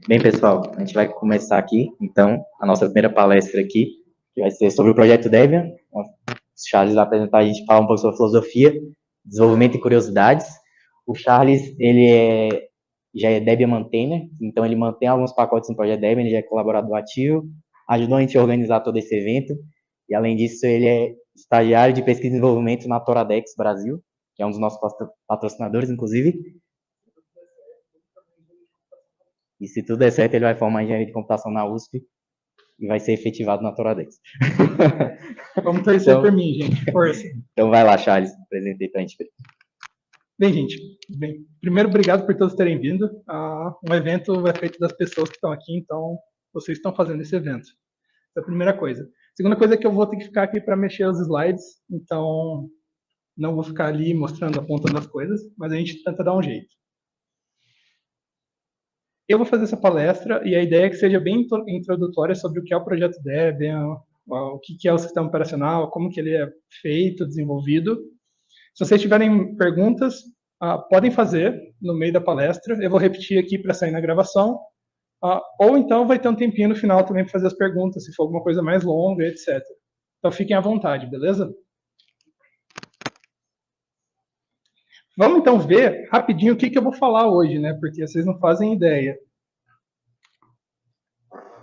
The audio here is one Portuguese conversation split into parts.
Bem, pessoal, a gente vai começar aqui, então, a nossa primeira palestra aqui, que vai ser sobre o projeto Debian. O Charles vai apresentar, a gente falar um pouco sobre filosofia, desenvolvimento e curiosidades. O Charles, já é Debian maintainer, então ele mantém alguns pacotes no projeto Debian, ele já é colaborador ativo, ajudou a gente a organizar todo esse evento, e além disso, ele é estagiário de pesquisa e desenvolvimento na Toradex Brasil, que é um dos nossos patrocinadores, inclusive. E se tudo der certo, ele vai formar engenharia de computação na USP e vai ser efetivado na Toradex. Vamos torcer por mim, gente. Força. Então vai lá, Charles, apresentei para a gente. Bem, gente, primeiro, obrigado por todos terem vindo. Um evento é feito das pessoas que estão aqui, então vocês estão fazendo esse evento. Essa é a primeira coisa. Segunda coisa é que eu vou ter que ficar aqui para mexer os slides, então não vou ficar ali mostrando, apontando as coisas, mas a gente tenta dar um jeito. Eu vou fazer essa palestra e a ideia é que seja bem introdutória sobre o que é o projeto Debian, o que é o sistema operacional, como que ele é feito, desenvolvido. Se vocês tiverem perguntas, podem fazer no meio da palestra. Eu vou repetir aqui para sair na gravação. Ou então vai ter um tempinho no final também para fazer as perguntas, se for alguma coisa mais longa, etc. Então fiquem à vontade, beleza? Vamos então ver rapidinho o que eu vou falar hoje, né? Porque vocês não fazem ideia.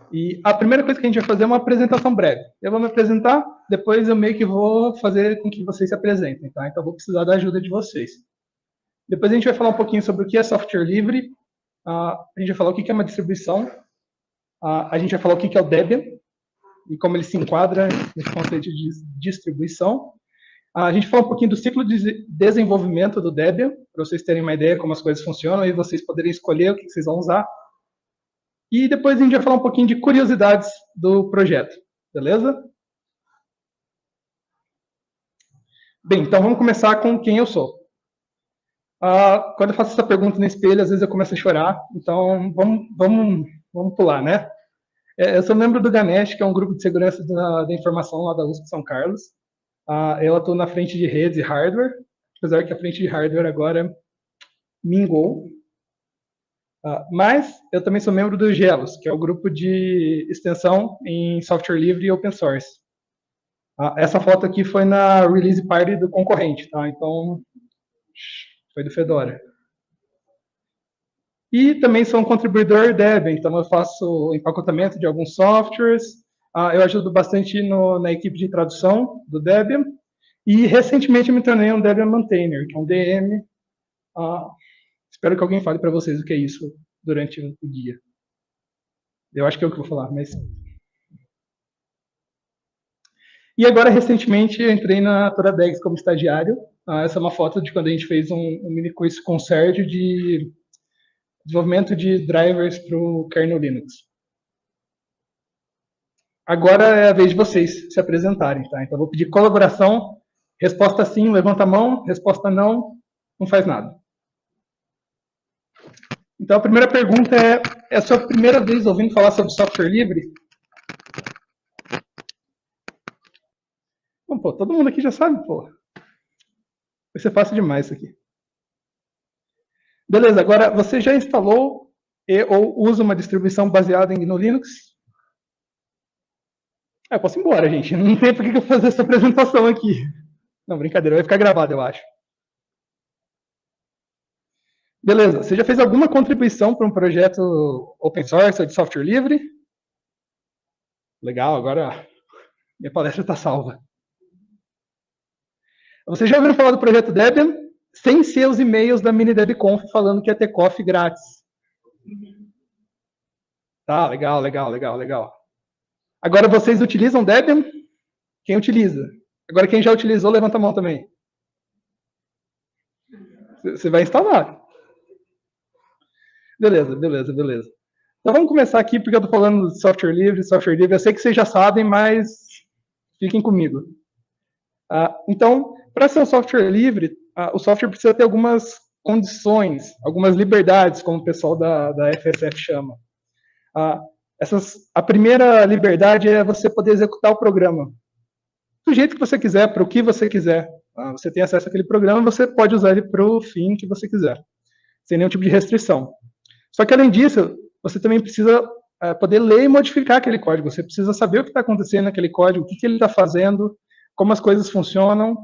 E a primeira coisa que a gente vai fazer é uma apresentação breve. Eu vou me apresentar, depois eu meio que vou fazer com que vocês se apresentem, tá? Então eu vou precisar da ajuda de vocês. Depois a gente vai falar um pouquinho sobre o que é software livre, a gente vai falar o que é uma distribuição, a gente vai falar o que é o Debian e como ele se enquadra nesse conceito de distribuição. A gente fala um pouquinho do ciclo de desenvolvimento do Debian, para vocês terem uma ideia como as coisas funcionam e vocês poderem escolher o que vocês vão usar. E depois a gente vai falar um pouquinho de curiosidades do projeto, beleza? Bem, então vamos começar com quem eu sou. Quando eu faço essa pergunta no espelho, às vezes eu começo a chorar, então vamos pular, né? Eu sou membro do Ganesh, que é um grupo de segurança da informação lá da USP São Carlos. Eu atuo na frente de redes e hardware, apesar que a frente de hardware agora mingou. Mas eu também sou membro do GELOS, que é o grupo de extensão em software livre e open source. Essa foto aqui foi na release party do concorrente, tá? Então, foi do Fedora. E também sou um contribuidor Debian, então eu faço empacotamento de alguns softwares, eu ajudo bastante na equipe de tradução do Debian, e recentemente me tornei um Debian Maintainer, que é um DM. Espero que alguém fale para vocês o que é isso durante o dia. Eu acho que é o que eu vou falar, mas... E agora, recentemente, eu entrei na Toradex como estagiário. Essa é uma foto de quando a gente fez um mini curso com o Sérgio de desenvolvimento de drivers para o kernel Linux. Agora é a vez de vocês se apresentarem, tá? Então, eu vou pedir colaboração. Resposta sim, levanta a mão. Resposta não, não faz nada. Então, a primeira pergunta é a sua primeira vez ouvindo falar sobre software livre? Bom, pô, todo mundo aqui já sabe, pô. Vai ser fácil demais isso aqui. Beleza, agora você já instalou ou usa uma distribuição baseada em GNU Linux? Eu posso ir embora, gente. Não tem por que eu fazer essa apresentação aqui. Não, brincadeira, vai ficar gravado, eu acho. Beleza, você já fez alguma contribuição para um projeto open source ou de software livre? Legal, agora minha palestra está salva. Você já ouviu falar do projeto Debian? Sem ser os e-mails da MiniDebConf falando que ia ter coffee grátis. Tá, legal. Agora vocês utilizam Debian? Quem utiliza? Agora quem já utilizou, levanta a mão também. Você vai instalar. Beleza. Então vamos começar aqui, porque eu estou falando de software livre. Eu sei que vocês já sabem, mas fiquem comigo. Então, para ser um software livre, o software precisa ter algumas condições, algumas liberdades, como o pessoal da FSF chama. A primeira liberdade é você poder executar o programa do jeito que você quiser, para o que você quiser. Você tem acesso àquele programa, você pode usar ele para o fim que você quiser, sem nenhum tipo de restrição. Só que, além disso, você também precisa poder ler e modificar aquele código. Você precisa saber o que está acontecendo naquele código, o que ele está fazendo, como as coisas funcionam.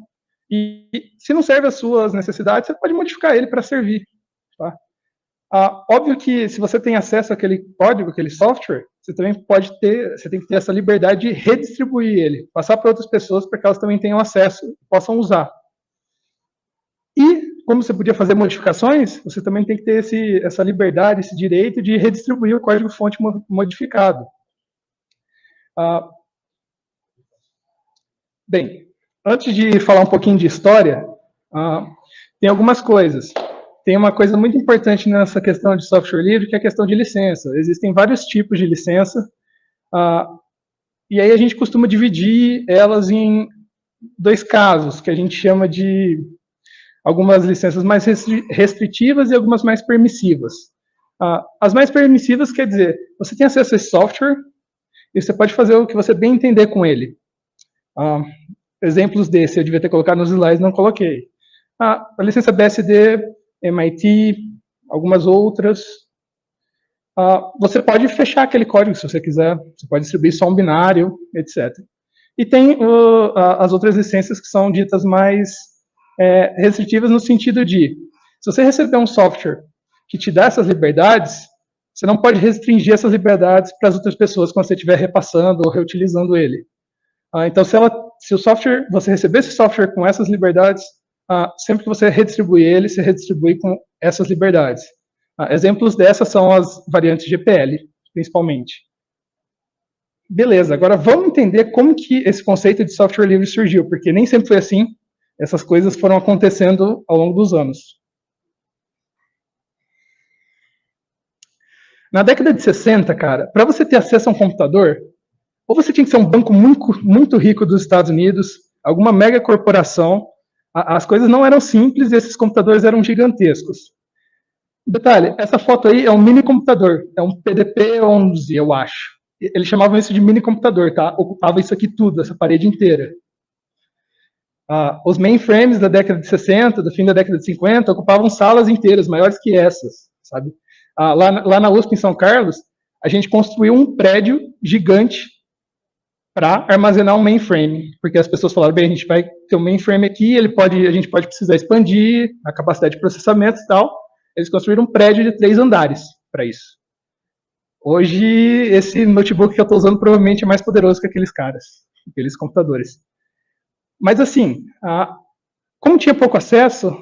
E se não serve às suas necessidades, você pode modificar ele para servir. Tá? Óbvio que se você tem acesso àquele código, aquele software, você também você tem que ter essa liberdade de redistribuir ele, passar para outras pessoas para que elas também tenham acesso e possam usar. E, como você podia fazer modificações, você também tem que ter essa liberdade, esse direito de redistribuir o código-fonte modificado. Bem, antes de falar um pouquinho de história, tem algumas coisas. Tem uma coisa muito importante nessa questão de software livre, que é a questão de licença. Existem vários tipos de licença, e aí a gente costuma dividir elas em dois casos, que a gente chama de algumas licenças mais restritivas e algumas mais permissivas. As mais permissivas quer dizer, você tem acesso a esse software e você pode fazer o que você bem entender com ele. Exemplos desse eu devia ter colocado nos slides, não coloquei. A licença BSD, MIT, algumas outras. Você pode fechar aquele código se você quiser, você pode distribuir só um binário, etc. E tem as outras licenças que são ditas mais restritivas no sentido de, se você receber um software que te dá essas liberdades, você não pode restringir essas liberdades para as outras pessoas quando você estiver repassando ou reutilizando ele. Então, se o software, você receber esse software com essas liberdades, sempre que você redistribui ele, você redistribui com essas liberdades. Exemplos dessas são as variantes GPL, principalmente. Beleza, agora vamos entender como que esse conceito de software livre surgiu, porque nem sempre foi assim. Essas coisas foram acontecendo ao longo dos anos. Na década de 60, cara, para você ter acesso a um computador, ou você tinha que ser um banco muito, muito rico dos Estados Unidos, alguma mega corporação, as coisas não eram simples e esses computadores eram gigantescos. Detalhe, essa foto aí é um mini computador, é um PDP-11, eu acho. Eles chamavam isso de mini computador, tá? Ocupava isso aqui tudo, essa parede inteira. Os mainframes da década de 60, do fim da década de 50, ocupavam salas inteiras, maiores que essas, sabe? Lá na USP, em São Carlos, a gente construiu um prédio gigante para armazenar um mainframe, porque as pessoas falaram, bem, a gente vai ter um mainframe aqui, a gente pode precisar expandir a capacidade de processamento e tal. Eles construíram um prédio de 3 andares para isso. Hoje, esse notebook que eu estou usando provavelmente é mais poderoso que aqueles caras, aqueles computadores. Mas assim, como tinha pouco acesso,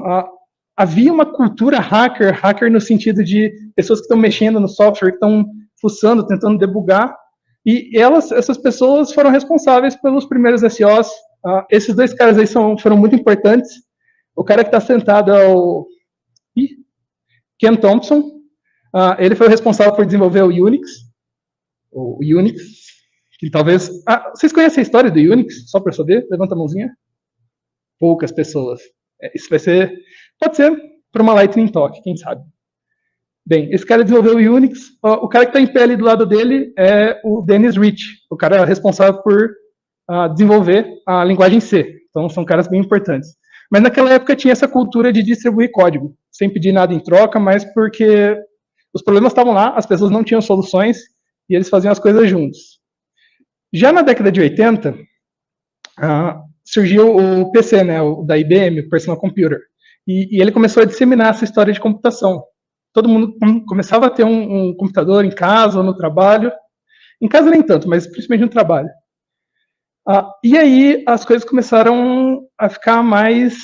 havia uma cultura hacker no sentido de pessoas que estão mexendo no software, que estão fuçando, tentando debugar, e essas pessoas foram responsáveis pelos primeiros SOs. Esses dois caras aí foram muito importantes. O cara que está sentado é o Ken Thompson. Ele foi o responsável por desenvolver o Unix. Que talvez... vocês conhecem a história do Unix? Só para saber? Levanta a mãozinha. Poucas pessoas. Isso vai ser... Pode ser para uma Lightning Talk, quem sabe. Bem, esse cara desenvolveu o Unix. O cara que está em pé ali do lado dele é o Dennis Rich. O cara responsável por desenvolver a linguagem C. Então, são caras bem importantes. Mas naquela época tinha essa cultura de distribuir código, sem pedir nada em troca, mas porque os problemas estavam lá, as pessoas não tinham soluções, e eles faziam as coisas juntos. Já na década de 80, surgiu o PC, né, o da IBM, o Personal Computer, e ele começou a disseminar essa história de computação. Todo mundo começava a ter um computador em casa ou no trabalho. Em casa nem tanto, mas principalmente no trabalho. E aí as coisas começaram a ficar mais,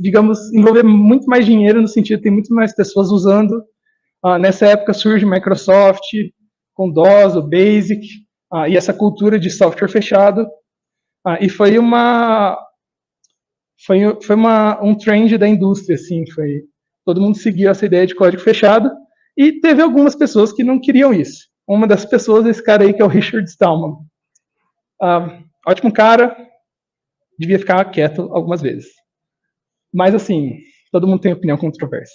digamos, envolver muito mais dinheiro, no sentido de ter muito mais pessoas usando. Nessa época surge Microsoft, com DOS, o BASIC, e essa cultura de software fechado. E foi um trend da indústria, assim, todo mundo seguiu essa ideia de código fechado, e teve algumas pessoas que não queriam isso. Uma das pessoas é esse cara aí, que é o Richard Stallman. Ótimo cara, devia ficar quieto algumas vezes. Mas, assim, todo mundo tem opinião controversa.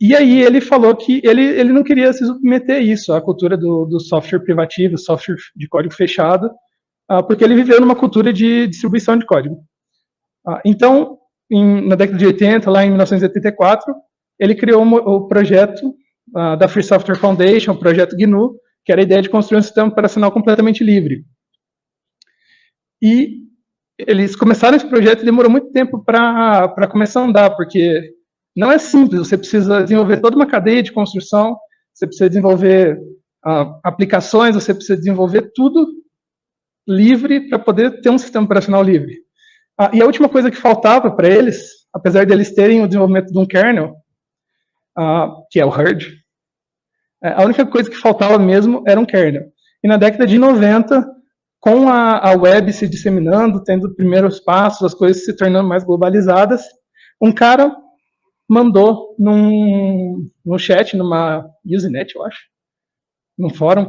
E aí ele falou que ele não queria se submeter a isso, a cultura do software privativo, software de código fechado, porque ele viveu numa cultura de distribuição de código. Então, na década de 80, lá em 1984, ele criou o projeto da Free Software Foundation, o projeto GNU, que era a ideia de construir um sistema operacional completamente livre. E eles começaram esse projeto e demorou muito tempo para começar a andar, porque não é simples, você precisa desenvolver toda uma cadeia de construção, você precisa desenvolver aplicações, você precisa desenvolver tudo livre para poder ter um sistema operacional livre. E a última coisa que faltava para eles, apesar de eles terem o desenvolvimento de um kernel, que é o HURD, a única coisa que faltava mesmo era um kernel. E na década de 90, com a web se disseminando, tendo primeiros passos, as coisas se tornando mais globalizadas, um cara mandou no chat, numa Usenet, eu acho, num fórum,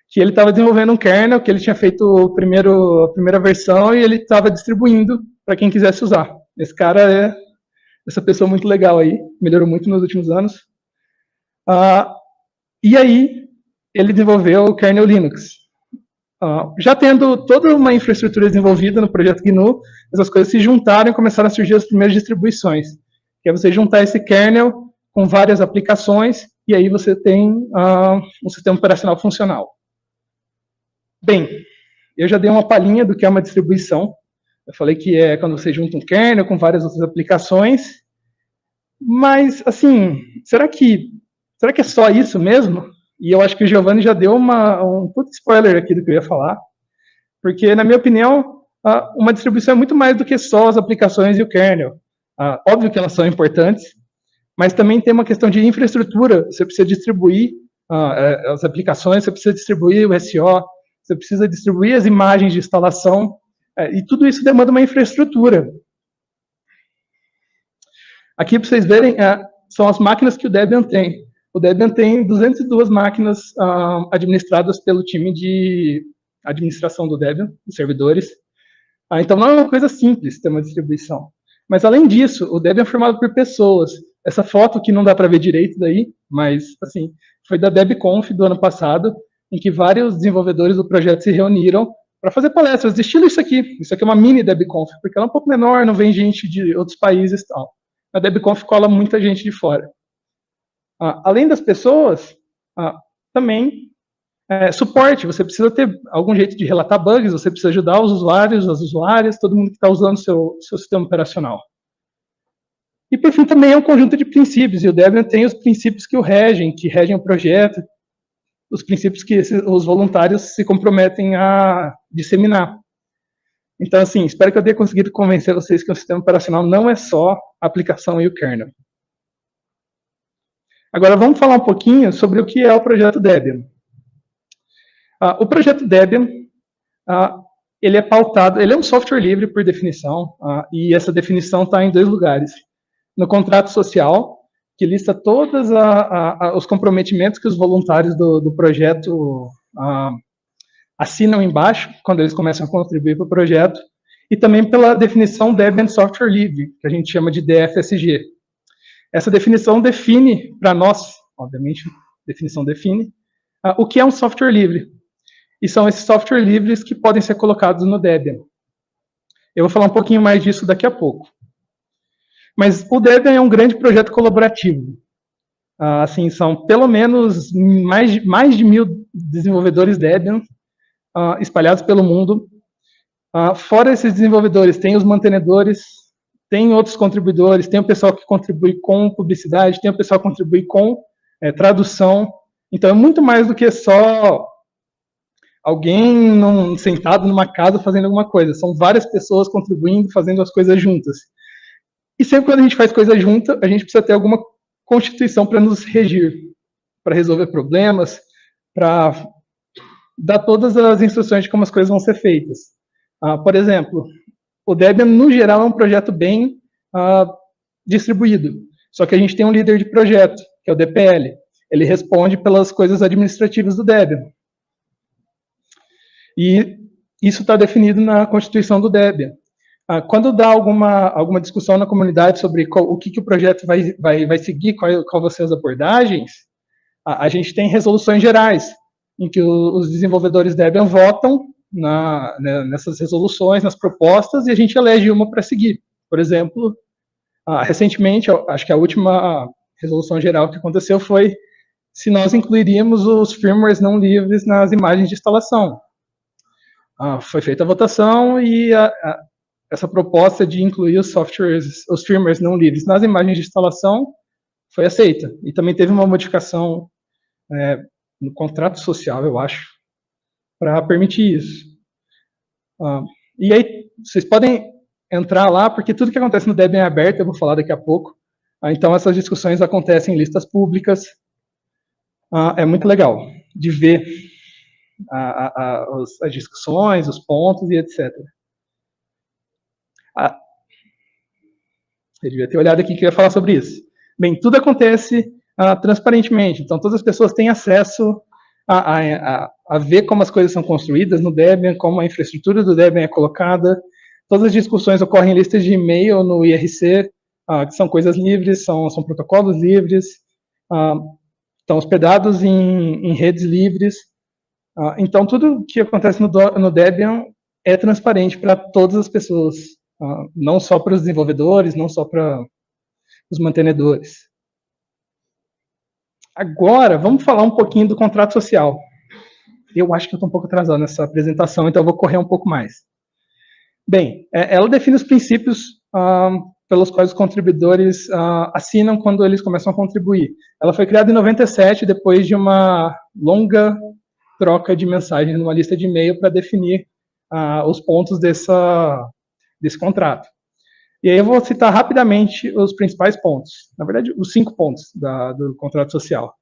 que ele estava desenvolvendo um kernel, que ele tinha feito a primeira versão e ele estava distribuindo para quem quisesse usar. Esse cara é essa pessoa muito legal aí, melhorou muito nos últimos anos. E aí, ele desenvolveu o kernel Linux. Já tendo toda uma infraestrutura desenvolvida no projeto GNU, essas coisas se juntaram e começaram a surgir as primeiras distribuições. Que é você juntar esse kernel com várias aplicações, e aí você tem um sistema operacional funcional. Bem, eu já dei uma palhinha do que é uma distribuição. Eu falei que é quando você junta um kernel com várias outras aplicações. Mas, assim, será que é só isso mesmo? E eu acho que o Giovanni já deu um puto spoiler aqui do que eu ia falar. Porque, na minha opinião, uma distribuição é muito mais do que só as aplicações e o kernel. Óbvio que elas são importantes, mas também tem uma questão de infraestrutura. Você precisa distribuir as aplicações, você precisa distribuir o SO, você precisa distribuir as imagens de instalação, e tudo isso demanda uma infraestrutura. Aqui, para vocês verem, são as máquinas que o Debian tem. O Debian tem 202 máquinas administradas pelo time de administração do Debian, os servidores. Então, não é uma coisa simples ter uma distribuição. Mas, além disso, o Debian é formado por pessoas. Essa foto que não dá para ver direito daí, mas, assim, foi da DebConf do ano passado, em que vários desenvolvedores do projeto se reuniram para fazer palestras de estilo isso aqui. Isso aqui é uma mini DebConf, porque ela é um pouco menor, não vem gente de outros países e tal. Na DebConf cola muita gente de fora. Além das pessoas, também suporte. Você precisa ter algum jeito de relatar bugs, você precisa ajudar os usuários, as usuárias, todo mundo que está usando o seu sistema operacional. E, por fim, também é um conjunto de princípios, e o Debian tem os princípios que regem o projeto, os princípios que os voluntários se comprometem a disseminar. Então, assim, espero que eu tenha conseguido convencer vocês que o sistema operacional não é só a aplicação e o kernel. Agora, vamos falar um pouquinho sobre o que é o projeto Debian. O projeto Debian, ele é pautado, ele é um software livre por definição, e essa definição está em 2 lugares. No contrato social, que lista todos os comprometimentos que os voluntários do projeto assinam embaixo, quando eles começam a contribuir para o projeto, e também pela definição Debian Software Livre, que a gente chama de DFSG. Essa definição define, para nós, obviamente, definição define, o que é um software livre. E são esses software livres que podem ser colocados no Debian. Eu vou falar um pouquinho mais disso daqui a pouco. Mas o Debian é um grande projeto colaborativo. Assim, são pelo menos mais de 1.000 desenvolvedores Debian espalhados pelo mundo. Fora esses desenvolvedores, tem os mantenedores, tem outros contribuidores, tem o pessoal que contribui com publicidade, tem o pessoal que contribui com tradução. Então, é muito mais do que só alguém sentado numa casa fazendo alguma coisa. São várias pessoas contribuindo, fazendo as coisas juntas. E sempre quando a gente faz coisa junta, a gente precisa ter alguma constituição para nos regir, para resolver problemas, para dar todas as instruções de como as coisas vão ser feitas. Por exemplo, o Debian, no geral, é um projeto bem distribuído. Só que a gente tem um líder de projeto, que é o DPL. Ele responde pelas coisas administrativas do Debian. E isso está definido na Constituição do Debian. Quando dá alguma discussão na comunidade sobre o que o projeto vai seguir, qual vão ser as abordagens, a gente tem resoluções gerais, em que os desenvolvedores Debian votam nessas resoluções, nas propostas, e a gente elege uma para seguir. Por exemplo, recentemente, acho que a última resolução geral que aconteceu foi se nós incluiríamos os firmwares não livres nas imagens de instalação. Foi feita a votação e essa proposta de incluir os firmwares não livres nas imagens de instalação foi aceita. E também teve uma modificação no contrato social, eu acho, para permitir isso. E aí, vocês podem entrar lá, porque tudo que acontece no Debian é aberto, eu vou falar daqui a pouco. Então, essas discussões acontecem em listas públicas. É muito legal de ver as discussões, os pontos e etc. Eu devia ter olhado aqui que eu ia falar sobre isso. Bem, tudo acontece transparentemente, então todas as pessoas têm acesso a ver como as coisas são construídas no Debian, como a infraestrutura do Debian é colocada. Todas as discussões ocorrem em listas de e-mail no IRC, que são coisas livres, são protocolos livres, estão hospedados em redes livres. Então, tudo que acontece no Debian é transparente para todas as pessoas, não só para os desenvolvedores, não só para os mantenedores. Agora, vamos falar um pouquinho do contrato social. Eu acho que eu estou um pouco atrasado nessa apresentação, então eu vou correr um pouco mais. Bem, ela define os princípios pelos quais os contribuidores assinam quando eles começam a contribuir. Ela foi criada em 97, depois de uma longa troca de mensagens numa lista de e-mail para definir os pontos desse contrato. E aí eu vou citar rapidamente os principais pontos. Na verdade, os 5 pontos do contrato social.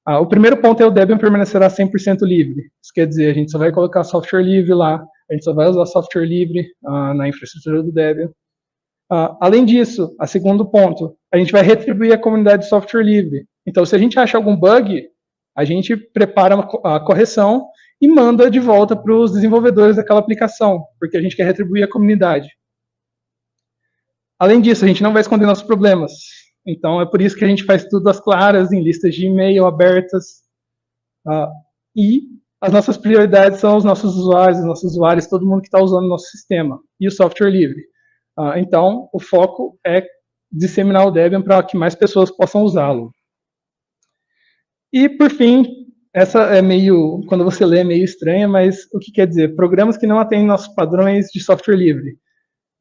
O primeiro ponto é o Debian permanecerá 100% livre. Isso quer dizer, a gente só vai colocar software livre lá, a gente só vai usar software livre na infraestrutura do Debian. Além disso, a segundo ponto, a gente vai retribuir a comunidade de software livre. Então, se a gente acha algum bug, a gente prepara a correção e manda de volta para os desenvolvedores daquela aplicação, porque a gente quer retribuir a comunidade. Além disso, a gente não vai esconder nossos problemas. Então, é por isso que a gente faz tudo às claras, em listas de e-mail abertas. E as nossas prioridades são os nossos usuários, todo mundo que está usando o nosso sistema, e o software livre. Então, o foco é disseminar o Debian para que mais pessoas possam usá-lo. E, por fim, essa é meio, quando você lê, é meio estranha, mas o que quer dizer? Programas que não atendem nossos padrões de software livre.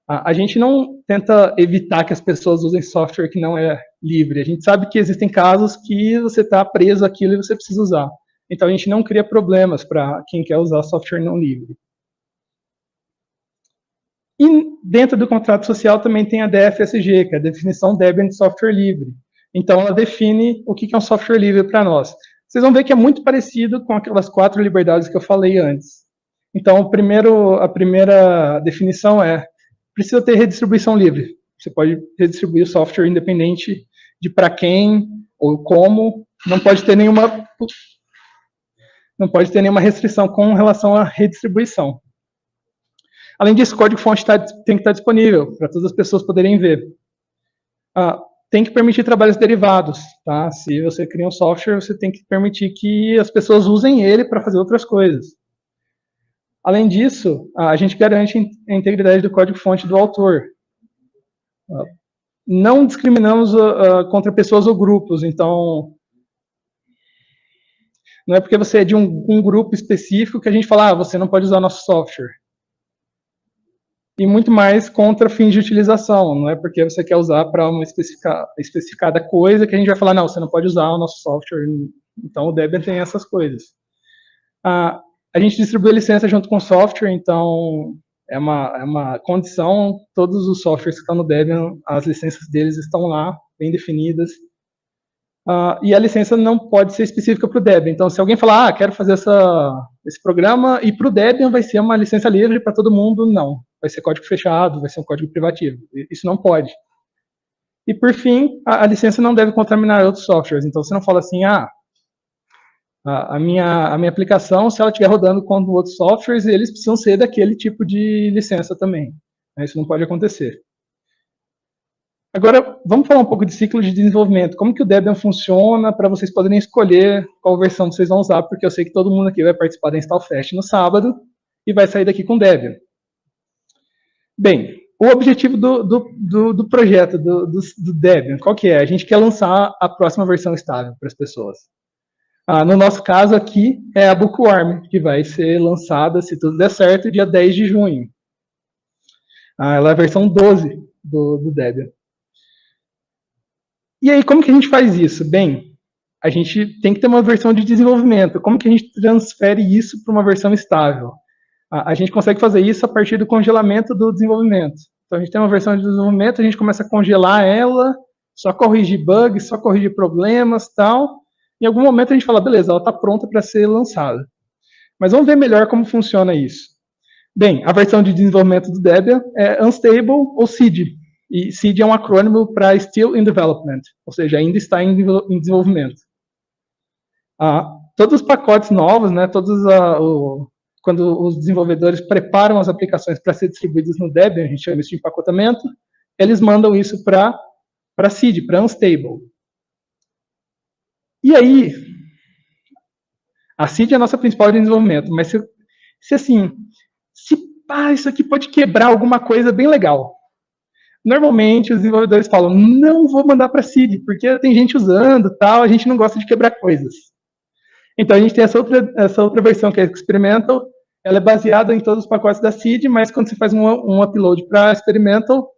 A gente não tenta evitar que as pessoas usem software que não é livre. A gente sabe que existem casos que você está preso àquilo e você precisa usar. Então, a gente não cria problemas para quem quer usar software não livre. E dentro do contrato social também tem a DFSG, que é a definição Debian de software livre. Então, ela define o que é um software livre para nós. Vocês vão ver que é muito parecido com aquelas 4 liberdades que eu falei antes. Então, a primeira definição precisa ter redistribuição livre. Você pode redistribuir o software independente de para quem ou como. Não pode ter nenhuma restrição com relação à redistribuição. Além disso, o código-fonte tem que estar disponível para todas as pessoas poderem ver. Tem que permitir trabalhos derivados. Tá? Se você cria um software, você tem que permitir que as pessoas usem ele para fazer outras coisas. Além disso, a gente garante a integridade do código-fonte do autor. Não discriminamos contra pessoas ou grupos, então não é porque você é de um grupo específico que a gente fala, você não pode usar nosso software. E muito mais contra fins de utilização, não é porque você quer usar para uma especificada coisa que a gente vai falar, não, você não pode usar o nosso software. Então o Debian tem essas coisas. A gente distribui a licença junto com o software, então é uma condição, todos os softwares que estão no Debian, as licenças deles estão lá, bem definidas. E a licença não pode ser específica para o Debian. Então, se alguém falar, quero fazer esse programa, e para o Debian vai ser uma licença livre para todo mundo, não. Vai ser código fechado, vai ser um código privativo. Isso não pode. E, por fim, a licença não deve contaminar outros softwares. Então, você não fala assim, a minha aplicação, se ela estiver rodando com outros softwares, eles precisam ser daquele tipo de licença também. Isso não pode acontecer. Agora, vamos falar um pouco de ciclo de desenvolvimento. Como que o Debian funciona para vocês poderem escolher qual versão vocês vão usar, porque eu sei que todo mundo aqui vai participar da Install Fest no sábado e vai sair daqui com Debian. Bem, o objetivo do projeto, do Debian, qual que é? A gente quer lançar a próxima versão estável para as pessoas. No nosso caso aqui, é a Bookworm, que vai ser lançada, se tudo der certo, dia 10 de junho. Ela é a versão 12 do Debian. E aí, como que a gente faz isso? Bem, a gente tem que ter uma versão de desenvolvimento. Como que a gente transfere isso para uma versão estável? A gente consegue fazer isso a partir do congelamento do desenvolvimento. Então, a gente tem uma versão de desenvolvimento, a gente começa a congelar ela, só corrigir bugs, só corrigir problemas, tal. Em algum momento a gente fala, beleza, ela está pronta para ser lançada. Mas vamos ver melhor como funciona isso. Bem, a versão de desenvolvimento do Debian é Unstable ou SID. E SID é um acrônimo para Still in Development, ou seja, ainda está em desenvolvimento. Todos os pacotes novos, né, quando os desenvolvedores preparam as aplicações para ser distribuídas no Debian, a gente chama isso de empacotamento, eles mandam isso para SID, para Unstable. E aí, a SID é a nossa principal de desenvolvimento, mas isso aqui pode quebrar alguma coisa bem legal. Normalmente, os desenvolvedores falam, não vou mandar para SID, porque tem gente usando, tal, a gente não gosta de quebrar coisas. Então, a gente tem essa outra versão, que é Experimental, ela é baseada em todos os pacotes da SID, mas quando você faz um upload para Experimental,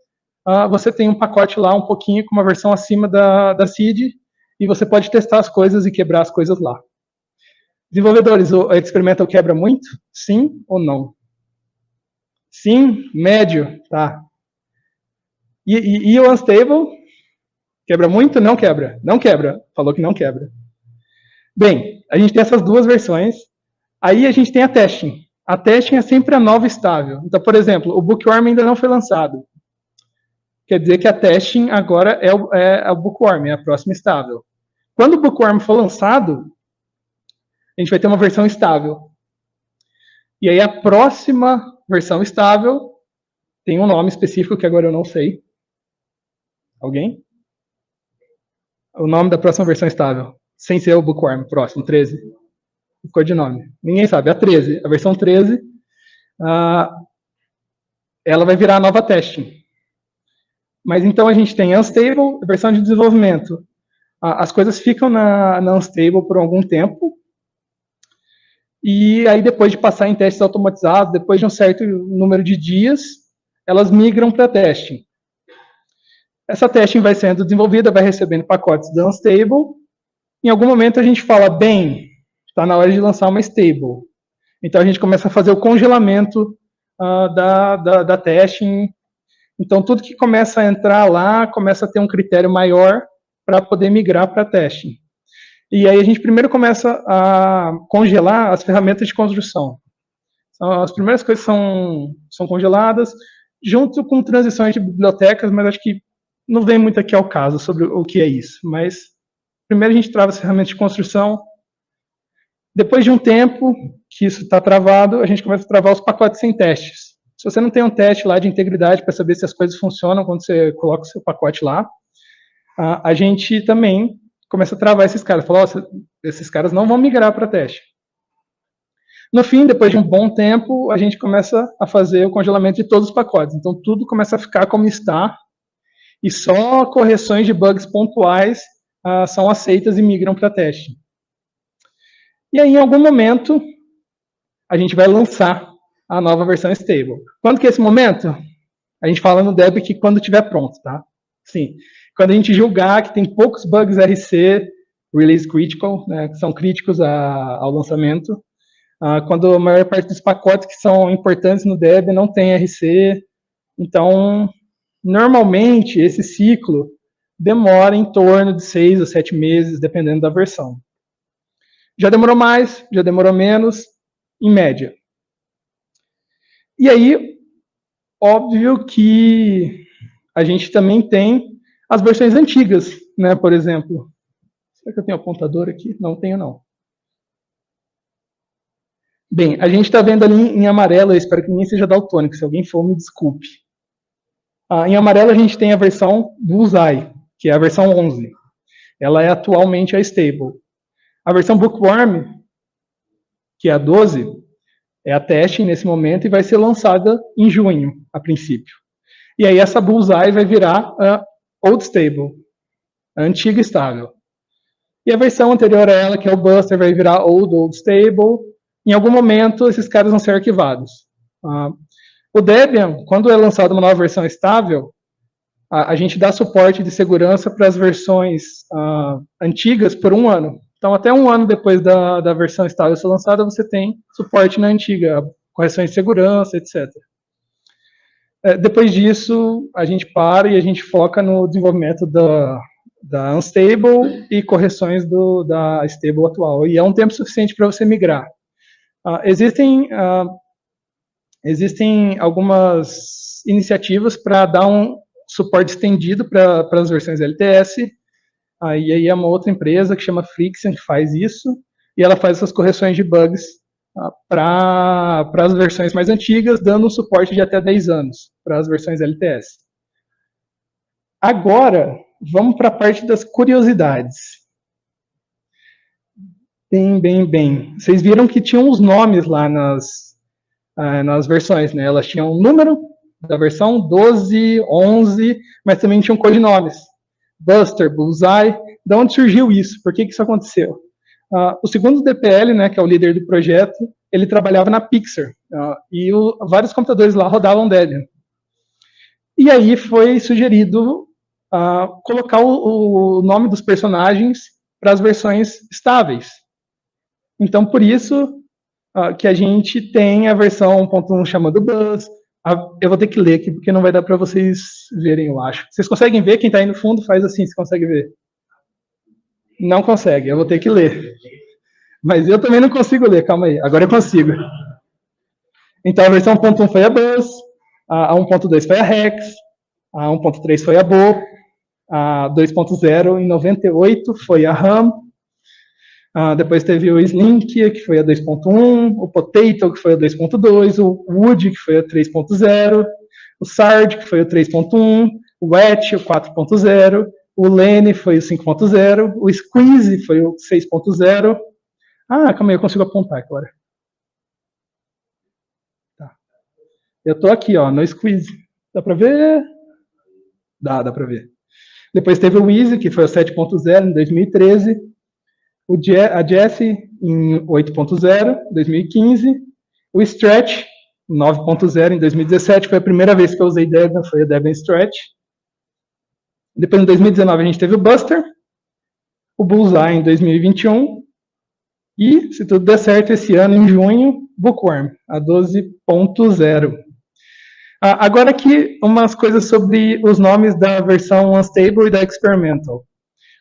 você tem um pacote lá, um pouquinho, com uma versão acima da SID, e você pode testar as coisas e quebrar as coisas lá. Desenvolvedores, o Experimental quebra muito? Sim ou não? Sim, médio, tá. E o Unstable? Quebra muito? Não quebra. Não quebra. Falou que não quebra. Bem, a gente tem essas duas versões. Aí a gente tem a testing. A testing é sempre a nova estável. Então, por exemplo, o Bookworm ainda não foi lançado. Quer dizer que a testing agora é o Bookworm, é a próxima estável. Quando o Bookworm for lançado, a gente vai ter uma versão estável. E aí a próxima versão estável tem um nome específico que agora eu não sei. Alguém? O nome da próxima versão estável. Sem ser o Bookworm, próximo, 13. O codinome. Ninguém sabe, a 13. A versão 13, ela vai virar a nova testing. Mas então a gente tem Unstable, a versão de desenvolvimento. As coisas ficam na Unstable por algum tempo. E aí, depois de passar em testes automatizados, depois de um certo número de dias, elas migram para testing. Essa testing vai sendo desenvolvida, vai recebendo pacotes da Unstable. Em algum momento a gente fala, bem, está na hora de lançar uma Stable. Então a gente começa a fazer o congelamento da testing. Então tudo que começa a entrar lá, começa a ter um critério maior para poder migrar para testing. E aí a gente primeiro começa a congelar as ferramentas de construção. Então, as primeiras coisas são congeladas, junto com transições de bibliotecas, mas acho que não vem muito aqui ao caso sobre o que é isso. Mas primeiro a gente trava as ferramentas de construção. Depois de um tempo que isso está travado, a gente começa a travar os pacotes sem testes. Se você não tem um teste lá de integridade para saber se as coisas funcionam quando você coloca o seu pacote lá, a gente também começa a travar esses caras. Fala, esses caras não vão migrar para teste. No fim, depois de um bom tempo, a gente começa a fazer o congelamento de todos os pacotes. Então, tudo começa a ficar como está, e só correções de bugs pontuais são aceitas e migram para teste. E aí, em algum momento, a gente vai lançar a nova versão stable. Quando que é esse momento? A gente fala no Debian que quando estiver pronto, tá? Sim. Quando a gente julgar que tem poucos bugs RC, release critical, né, que são críticos ao lançamento, quando a maior parte dos pacotes que são importantes no Debian não tem RC, então, normalmente, esse ciclo demora em torno de 6 ou 7 meses, dependendo da versão. Já demorou mais, já demorou menos, em média. E aí, óbvio que a gente também tem as versões antigas, né, por exemplo. Será que eu tenho apontador aqui? Não tenho, não. Bem, a gente está vendo ali em amarelo, eu espero que ninguém seja daltônico, se alguém for, me desculpe. Em amarelo a gente tem a versão Bullseye, que é a versão 11. Ela é atualmente a stable. A versão Bookworm, que é a 12, é a testing nesse momento e vai ser lançada em junho, a princípio. E aí essa Bullseye vai virar a Old Stable, a antiga estável. E a versão anterior a ela, que é o Buster, vai virar Old Stable. Em algum momento, esses caras vão ser arquivados. O Debian, quando é lançada uma nova versão estável, a gente dá suporte de segurança para as versões antigas por 1 ano. Então, até 1 ano depois da versão estável ser lançada, você tem suporte na antiga, correções de segurança, etc. Depois disso, a gente para e a gente foca no desenvolvimento da Unstable e correções da Stable atual. E é um tempo suficiente para você migrar. Existem algumas iniciativas para dar um suporte estendido para as versões LTS. E aí é uma outra empresa que chama Friction que faz isso, e ela faz essas correções de bugs para as versões mais antigas, dando um suporte de até 10 anos para as versões LTS. Agora, vamos para a parte das curiosidades. Bem. Vocês viram que tinham os nomes lá nas versões, né? Elas tinham um número da versão 12, 11, mas também tinham codinomes. Buster, Bullseye. De onde surgiu isso? Por que isso aconteceu? O segundo DPL, né, que é o líder do projeto, ele trabalhava na Pixar. E vários computadores lá rodavam Debian. E aí foi sugerido colocar o nome dos personagens para as versões estáveis. Então, por isso que a gente tem a versão 1.1 chamando Buzz. Eu vou ter que ler aqui, porque não vai dar para vocês verem, eu acho. Vocês conseguem ver? Quem está aí no fundo faz assim, se consegue ver. Não consegue, eu vou ter que ler. Mas eu também não consigo ler, calma aí. Agora eu consigo. Então, a versão 1.1 foi a Buzz, a 1.2 foi a Rex, a 1.3 foi a Bo, a 2.0 em 98 foi a Ham, depois teve o Slink, que foi a 2.1, o Potato, que foi a 2.2, o Wood, que foi a 3.0, o Sard, que foi o 3.1, o Wet, o 4.0, o Lenny foi o 5.0, o Squeeze foi o 6.0. Calma aí, eu consigo apontar agora. Tá. Eu tô aqui, ó, no Squeeze. Dá pra ver? Dá pra ver. Depois teve o Easy, que foi o 7.0 em 2013. A Jessie em 8.0, 2015. O Stretch, 9.0 em 2017. Foi a primeira vez que eu usei Debian, foi a Debian Stretch. Depois, em 2019, a gente teve o Buster. O Bullseye em 2021. E, se tudo der certo, esse ano, em junho, Bookworm, a 12.0. Agora aqui, umas coisas sobre os nomes da versão Unstable e da Experimental.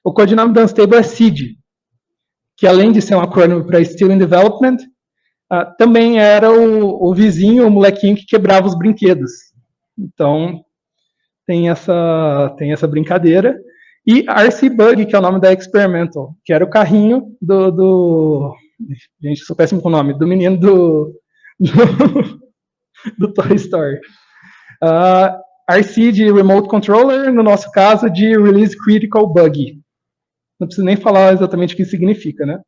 O codinome da Unstable é SID, que além de ser um acrônimo para Still in Development, também era o vizinho, o molequinho que quebrava os brinquedos. Então, tem essa brincadeira. E RC Bug, que é o nome da Experimental, que era o carrinho gente, sou péssimo com o nome, do menino do Toy Story. RC de Remote Controller, no nosso caso, de Release Critical Bug. Não preciso nem falar exatamente o que significa, né?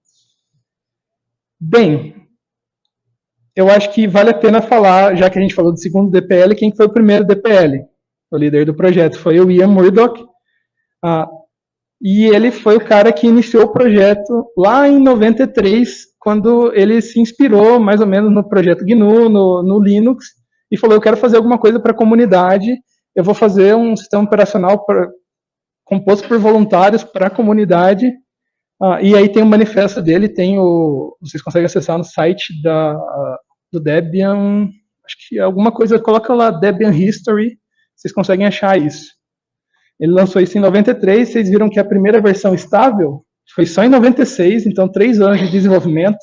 Bem, eu acho que vale a pena falar, já que a gente falou do segundo DPL, quem foi o primeiro DPL. O líder do projeto foi o Ian Murdoch, e ele foi o cara que iniciou o projeto lá em 93, quando ele se inspirou mais ou menos no projeto GNU, no Linux, e falou, eu quero fazer alguma coisa para a comunidade, eu vou fazer um sistema operacional composto por voluntários para a comunidade, e aí tem o manifesto dele, vocês conseguem acessar no site do Debian, acho que alguma coisa, coloca lá Debian History, vocês conseguem achar isso. Ele lançou isso em 93, vocês viram que a primeira versão estável foi só em 96, então 3 anos de desenvolvimento.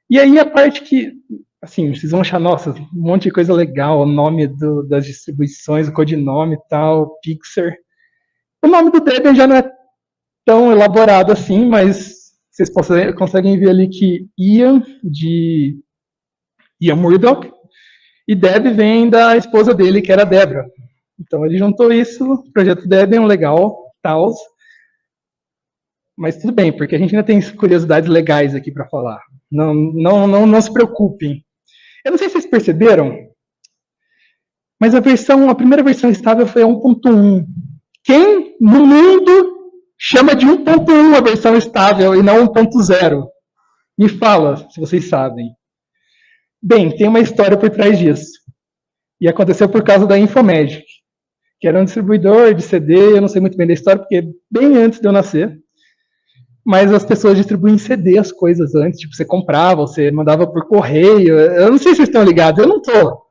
E aí a parte que, assim, vocês vão achar, nossa, um monte de coisa legal, o nome das distribuições, o codinome e tal, Pixar. O nome do Debian já não é tão elaborado assim, mas vocês conseguem ver ali que Ian, de Ian Murdoch, e Deb vem da esposa dele, que era Debra. Então ele juntou isso, projeto Debian, legal, tal. Mas tudo bem, porque a gente ainda tem curiosidades legais aqui para falar. Não se preocupem. Eu não sei se vocês perceberam, Mas a primeira versão estável foi a 1.1. Quem no mundo chama de 1.1 a versão estável e não 1.0? Me fala, se vocês sabem. Bem, tem uma história por trás disso. E aconteceu por causa da Infomagic, que era um distribuidor de CD, eu não sei muito bem da história, porque é bem antes de eu nascer. Mas as pessoas distribuíam em CD as coisas antes, tipo, você comprava, você mandava por correio. Eu não sei se vocês estão ligados, eu não tô.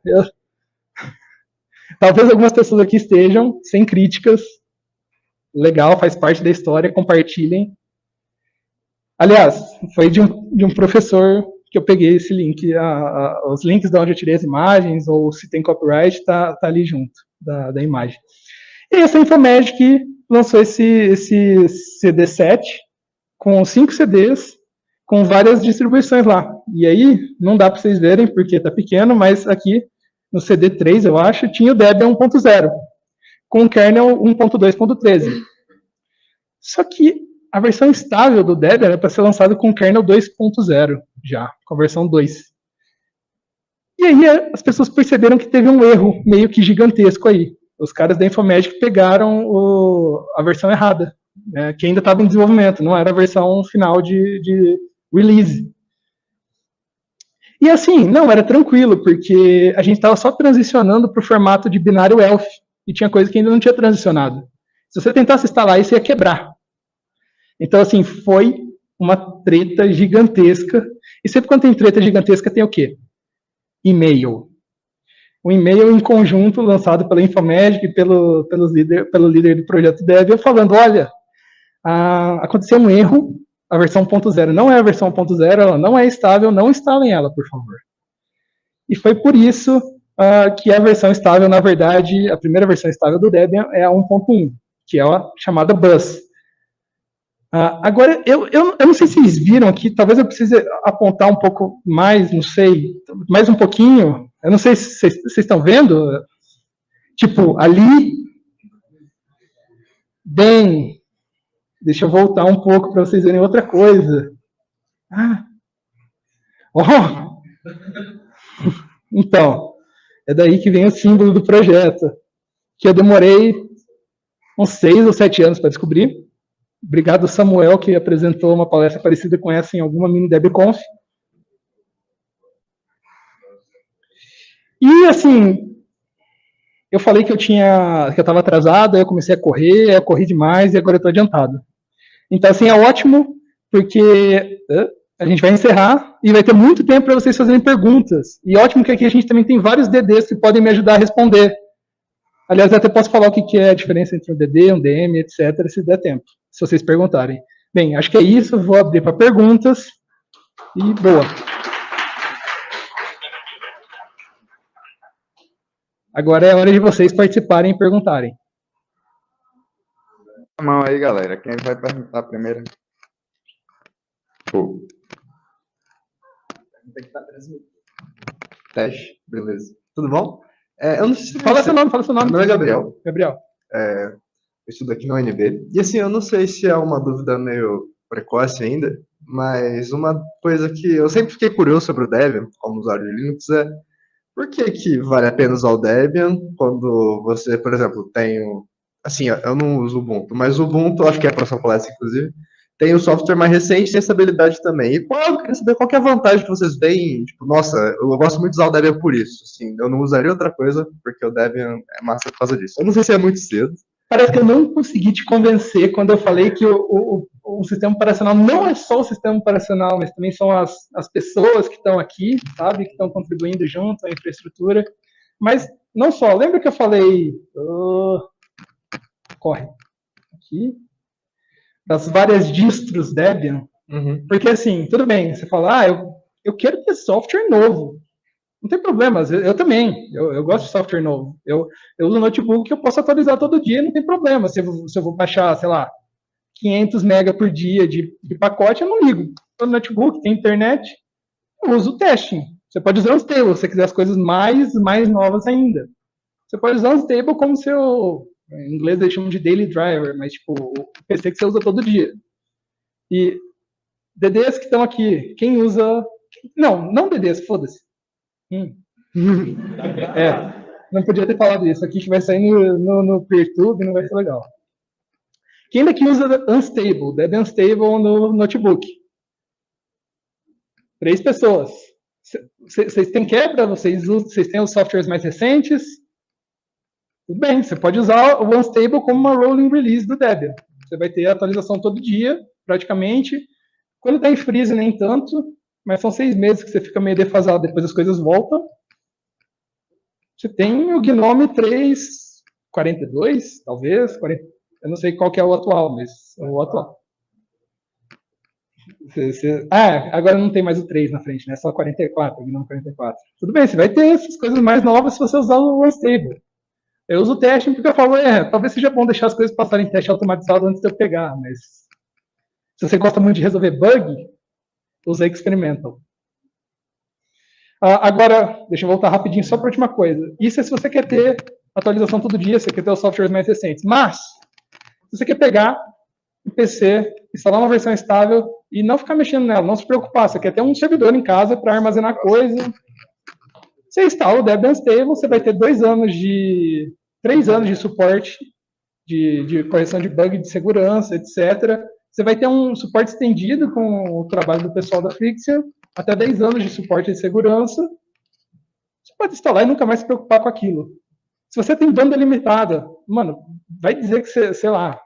Talvez algumas pessoas aqui estejam, sem críticas. Legal, faz parte da história, compartilhem. Aliás, foi de um professor que eu peguei esse link. Os links de onde eu tirei as imagens, ou se tem copyright, tá ali junto da imagem. E essa Infomagic lançou esse CD7 com 5 CDs, com várias distribuições lá. E aí, não dá para vocês verem, porque tá pequeno, mas aqui no CD3, eu acho, tinha o Debian 1.0, com o kernel 1.2.13. Só que a versão estável do Debian era para ser lançada com o kernel 2.0 já, com a versão 2. E aí as pessoas perceberam que teve um erro meio que gigantesco aí. Os caras da Infomagic pegaram a versão errada, né, que ainda estava em desenvolvimento, não era a versão final de release. E assim, não, era tranquilo, porque a gente estava só transicionando para o formato de binário ELF, e tinha coisa que ainda não tinha transicionado. Se você tentasse instalar isso, ia quebrar. Então, assim, foi uma treta gigantesca. E sempre quando tem treta gigantesca, tem o quê? E-mail. Um e-mail em conjunto lançado pela Infomagic e pelo líder do projeto Debian, falando, olha, aconteceu um erro, a versão 1.0 não é a versão 1.0, ela não é estável, não instalem ela, por favor. E foi por isso que a versão estável, na verdade, a primeira versão estável do Debian é a 1.1, que é a chamada Bus. Agora, eu não sei se vocês viram aqui, talvez eu precise apontar um pouco mais, não sei, mais um pouquinho. Eu não sei se vocês estão vendo. Tipo, ali. Bem, deixa eu voltar um pouco para vocês verem outra coisa. Então, é daí que vem o símbolo do projeto, que eu demorei uns 6 ou 7 anos para descobrir. Obrigado, Samuel, que apresentou uma palestra parecida com essa em alguma mini DebConf. E, assim, eu falei que eu estava atrasado, aí eu comecei a correr, aí eu corri demais e agora eu estou adiantado. Então, assim, é ótimo, porque a gente vai encerrar e vai ter muito tempo para vocês fazerem perguntas. E ótimo que aqui a gente também tem vários DDs que podem me ajudar a responder. Aliás, eu até posso falar o que é a diferença entre um DD, um DM, etc., se der tempo, se vocês perguntarem. Bem, acho que é isso, vou abrir para perguntas e boa. Agora é a hora de vocês participarem e perguntarem. A mão aí, galera. Quem vai perguntar primeiro? Pô. Tem que estar transmitindo. Teste, beleza. Tudo bom? Eu não sei se fala seu nome. Meu nome é Gabriel. Gabriel. Eu estudo aqui no UNB. E assim, eu não sei se é uma dúvida meio precoce ainda, mas uma coisa que eu sempre fiquei curioso sobre o Debian, como usuário de Linux, é por que vale a pena usar o Debian quando você, por exemplo, tem o... Assim, eu não uso o Ubuntu, mas o Ubuntu, acho que é a próxima palestra, inclusive, tem um software mais recente, tem estabilidade também. E eu queria saber qual que é a vantagem que vocês veem. Tipo, nossa, eu gosto muito de usar o Debian por isso. Assim, eu não usaria outra coisa, porque o Debian é massa por causa disso. Eu não sei se é muito cedo. Parece que eu não consegui te convencer quando eu falei que o sistema operacional não é só o sistema operacional, mas também são as pessoas que estão aqui, sabe, que estão contribuindo junto à infraestrutura. Mas não só, lembra que eu falei... corre. Aqui. Das várias distros Debian. Uhum. Porque assim, tudo bem, você fala, eu quero ter software novo. Não tem problema, eu também. Eu gosto de software novo. Eu uso um notebook que eu posso atualizar todo dia, não tem problema. Se eu vou baixar, sei lá, 500 MB por dia de pacote, eu não ligo. Estou no notebook, tem internet, eu uso o testing. Você pode usar o Unstable, se você quiser as coisas mais novas ainda. Você pode usar o Unstable como seu... Em inglês eles chamam de daily driver, mas tipo, o PC que você usa todo dia. E DDs que estão aqui, quem usa... Não DDs, foda-se. Não podia ter falado isso. Aqui que vai sair no PeerTube não vai ser legal. Quem daqui usa Unstable, Debian Unstable no notebook? 3 pessoas. Vocês têm quebra? Vocês têm os softwares mais recentes? Tudo bem, você pode usar o Unstable como uma rolling release do Debian. Você vai ter atualização todo dia, praticamente. Quando está em freeze, nem tanto, mas são 6 meses que você fica meio defasado, depois as coisas voltam. Você tem o GNOME 3.42, talvez, 40, eu não sei qual que é o atual, mas é o atual. Agora não tem mais o 3 na frente, né? Só 44, GNOME 44. Tudo bem, você vai ter essas coisas mais novas se você usar o Unstable. Eu uso o teste porque eu falo, talvez seja bom deixar as coisas passarem em teste automatizado antes de eu pegar, mas se você gosta muito de resolver bug, usa Experimental. Agora, deixa eu voltar rapidinho só para a última coisa. Isso é se você quer ter atualização todo dia, você quer ter os softwares mais recentes. Mas, se você quer pegar um PC, instalar uma versão estável e não ficar mexendo nela, não se preocupar, você quer ter um servidor em casa para armazenar coisa, você instala o Debian Stable, você vai ter 3 anos de suporte, de correção de bug, de segurança, etc. Você vai ter um suporte estendido com o trabalho do pessoal da Fixer, até 10 anos de suporte de segurança. Você pode instalar e nunca mais se preocupar com aquilo. Se você tem banda limitada, mano, vai dizer que você, sei lá,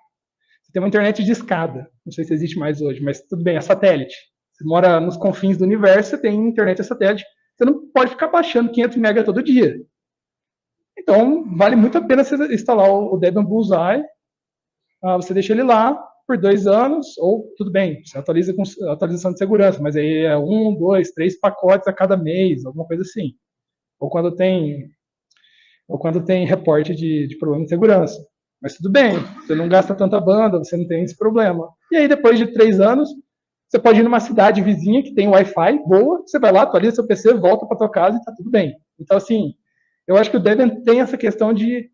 você tem uma internet de escada. Não sei se existe mais hoje, mas tudo bem, é satélite. Você mora nos confins do universo, você tem internet a satélite. Você não pode ficar baixando 500 MB todo dia. Então, vale muito a pena você instalar o Debian Bullseye. Você deixa ele lá por 2 anos, ou tudo bem, você atualiza com atualização de segurança, mas aí é 1, 2, 3 pacotes a cada mês, alguma coisa assim. Ou quando tem reporte de problema de segurança. Mas tudo bem, você não gasta tanta banda, você não tem esse problema. E aí, depois de 3 anos, você pode ir numa cidade vizinha que tem Wi-Fi boa, você vai lá, atualiza seu PC, volta para tua casa e está tudo bem. Então, assim, eu acho que o Debian tem essa questão de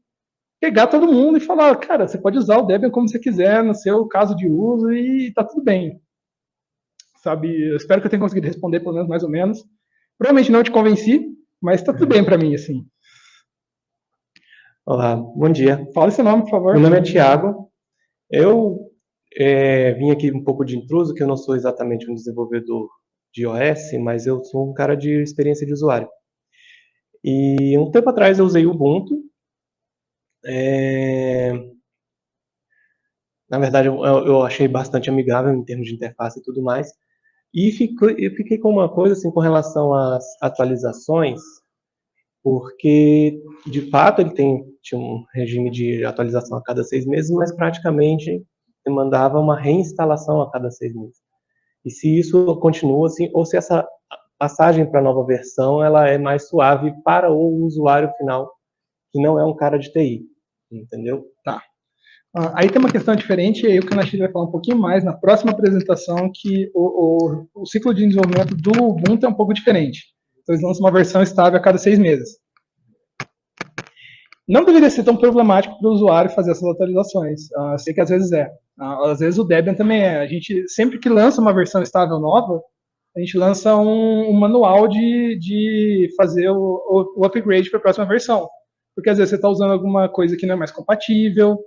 pegar todo mundo e falar, cara, você pode usar o Debian como você quiser, no seu caso de uso, e tá tudo bem. Sabe, eu espero que eu tenha conseguido responder, pelo menos, mais ou menos. Provavelmente não te convenci, mas tá tudo bem para mim, assim. Olá, bom dia. Fala seu nome, por favor. Meu nome é Thiago. Eu vim aqui um pouco de intruso, que eu não sou exatamente um desenvolvedor de iOS, mas eu sou um cara de experiência de usuário. E um tempo atrás eu usei o Ubuntu. Na verdade, eu achei bastante amigável em termos de interface e tudo mais. E eu fiquei com uma coisa assim com relação às atualizações, porque de fato ele tinha um regime de atualização a cada 6 meses, mas praticamente demandava uma reinstalação a cada 6 meses. E se isso continua assim, ou se essa passagem para a nova versão ela é mais suave para o usuário final, que não é um cara de TI, entendeu? Tá. Aí tem uma questão diferente, e aí o Kanashi vai falar um pouquinho mais na próxima apresentação, que o ciclo de desenvolvimento do Ubuntu é um pouco diferente. Então eles lançam uma versão estável a cada 6 meses. Não deveria ser tão problemático para o usuário fazer essas atualizações. Sei que às vezes é. Às vezes o Debian também é. A gente, sempre que lança uma versão estável nova, a gente lança um manual de fazer o upgrade para a próxima versão. Porque às vezes você está usando alguma coisa que não é mais compatível.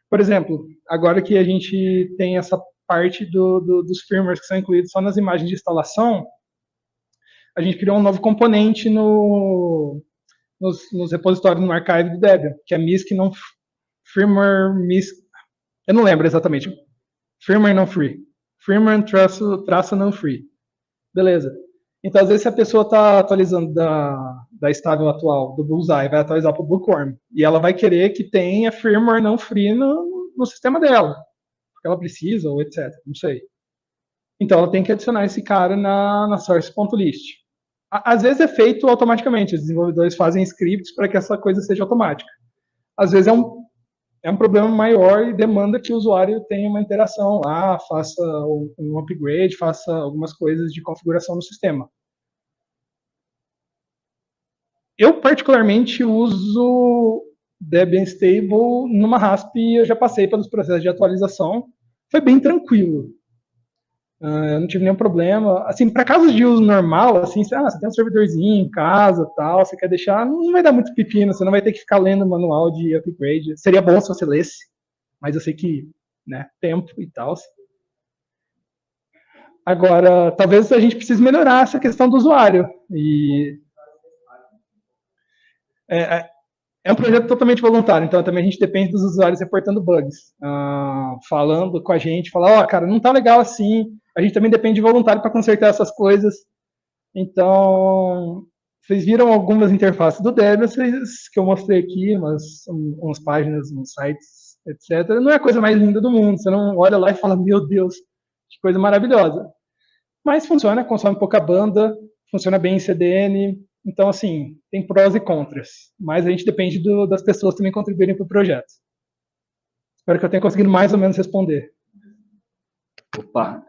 Por exemplo, agora que a gente tem essa parte dos firmwares que são incluídos só nas imagens de instalação, a gente criou um novo componente nos repositórios no archive do Debian, que é MISC não firmware MISC, eu não lembro exatamente, firmware não free, firmware traço não free, beleza. Então às vezes se a pessoa está atualizando da estável atual do Bullseye, vai atualizar para o Bookworm, e ela vai querer que tenha firmware não free no sistema dela, porque ela precisa ou etc, não sei. Então ela tem que adicionar esse cara na source.list. Às vezes é feito automaticamente, os desenvolvedores fazem scripts para que essa coisa seja automática. Às vezes é um problema maior e demanda que o usuário tenha uma interação lá, faça um upgrade, faça algumas coisas de configuração no sistema. Eu particularmente uso Debian Stable numa RASP e eu já passei pelos processos de atualização. Foi bem tranquilo. Eu não tive nenhum problema. Assim, para casos de uso normal, assim, você tem um servidorzinho em casa, tal, você quer deixar, não vai dar muito pepino, você não vai ter que ficar lendo o manual de upgrade. Seria bom se você lesse, mas eu sei que, né, tempo e tal. Agora, talvez a gente precise melhorar essa questão do usuário. E é um projeto totalmente voluntário, então também a gente depende dos usuários reportando bugs, falando com a gente, falar, cara, não tá legal assim. A gente também depende de voluntário para consertar essas coisas. Então, vocês viram algumas interfaces do Debian que eu mostrei aqui, umas páginas, uns sites, etc. Não é a coisa mais linda do mundo. Você não olha lá e fala, meu Deus, que coisa maravilhosa. Mas funciona, consome pouca banda, funciona bem em CDN. Então, assim, tem prós e contras. Mas a gente depende das pessoas também contribuírem para o projeto. Espero que eu tenha conseguido mais ou menos responder. Opa,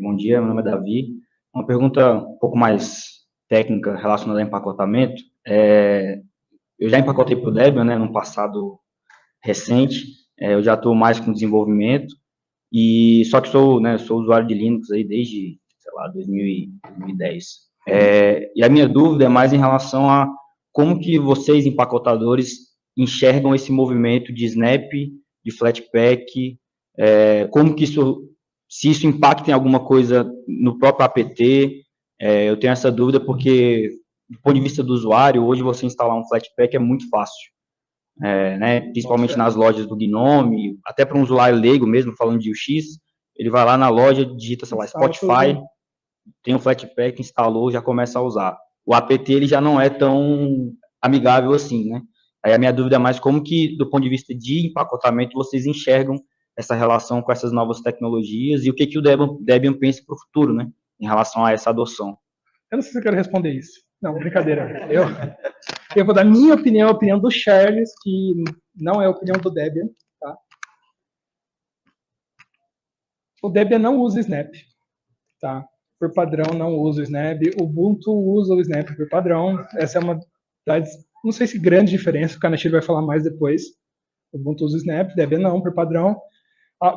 bom dia, meu nome é Davi. Uma pergunta um pouco mais técnica relacionada a empacotamento. Eu já empacotei para o Debian, né, no passado recente. Eu já estou mais com desenvolvimento, e só que sou usuário de Linux aí desde, sei lá, 2010. E a minha dúvida é mais em relação a como que vocês, empacotadores, enxergam esse movimento de Snap, de Flatpak, como que isso, se isso impacta em alguma coisa no próprio apt. Eu tenho essa dúvida porque, do ponto de vista do usuário, hoje você instalar um Flatpak é muito fácil. Né, principalmente nas lojas do Gnome, até para um usuário leigo mesmo, falando de UX, ele vai lá na loja, digita, sei lá, Spotify, tem um Flatpak, instalou, já começa a usar. O apt ele já não é tão amigável assim, né? Aí a minha dúvida é mais como que, do ponto de vista de empacotamento, vocês enxergam essa relação com essas novas tecnologias e o que o Debian pensa para o futuro, né, em relação a essa adoção. Eu não sei se eu quero responder isso. Não, brincadeira. Eu vou dar minha opinião, a opinião do Charles, que não é a opinião do Debian. Tá? O Debian não usa Snap. Tá? Por padrão, não usa o Snap. O Ubuntu usa o Snap por padrão. Essa é uma das, não sei se grande diferença, o Kanashiro vai falar mais depois. O Ubuntu usa o Snap, Debian não, por padrão.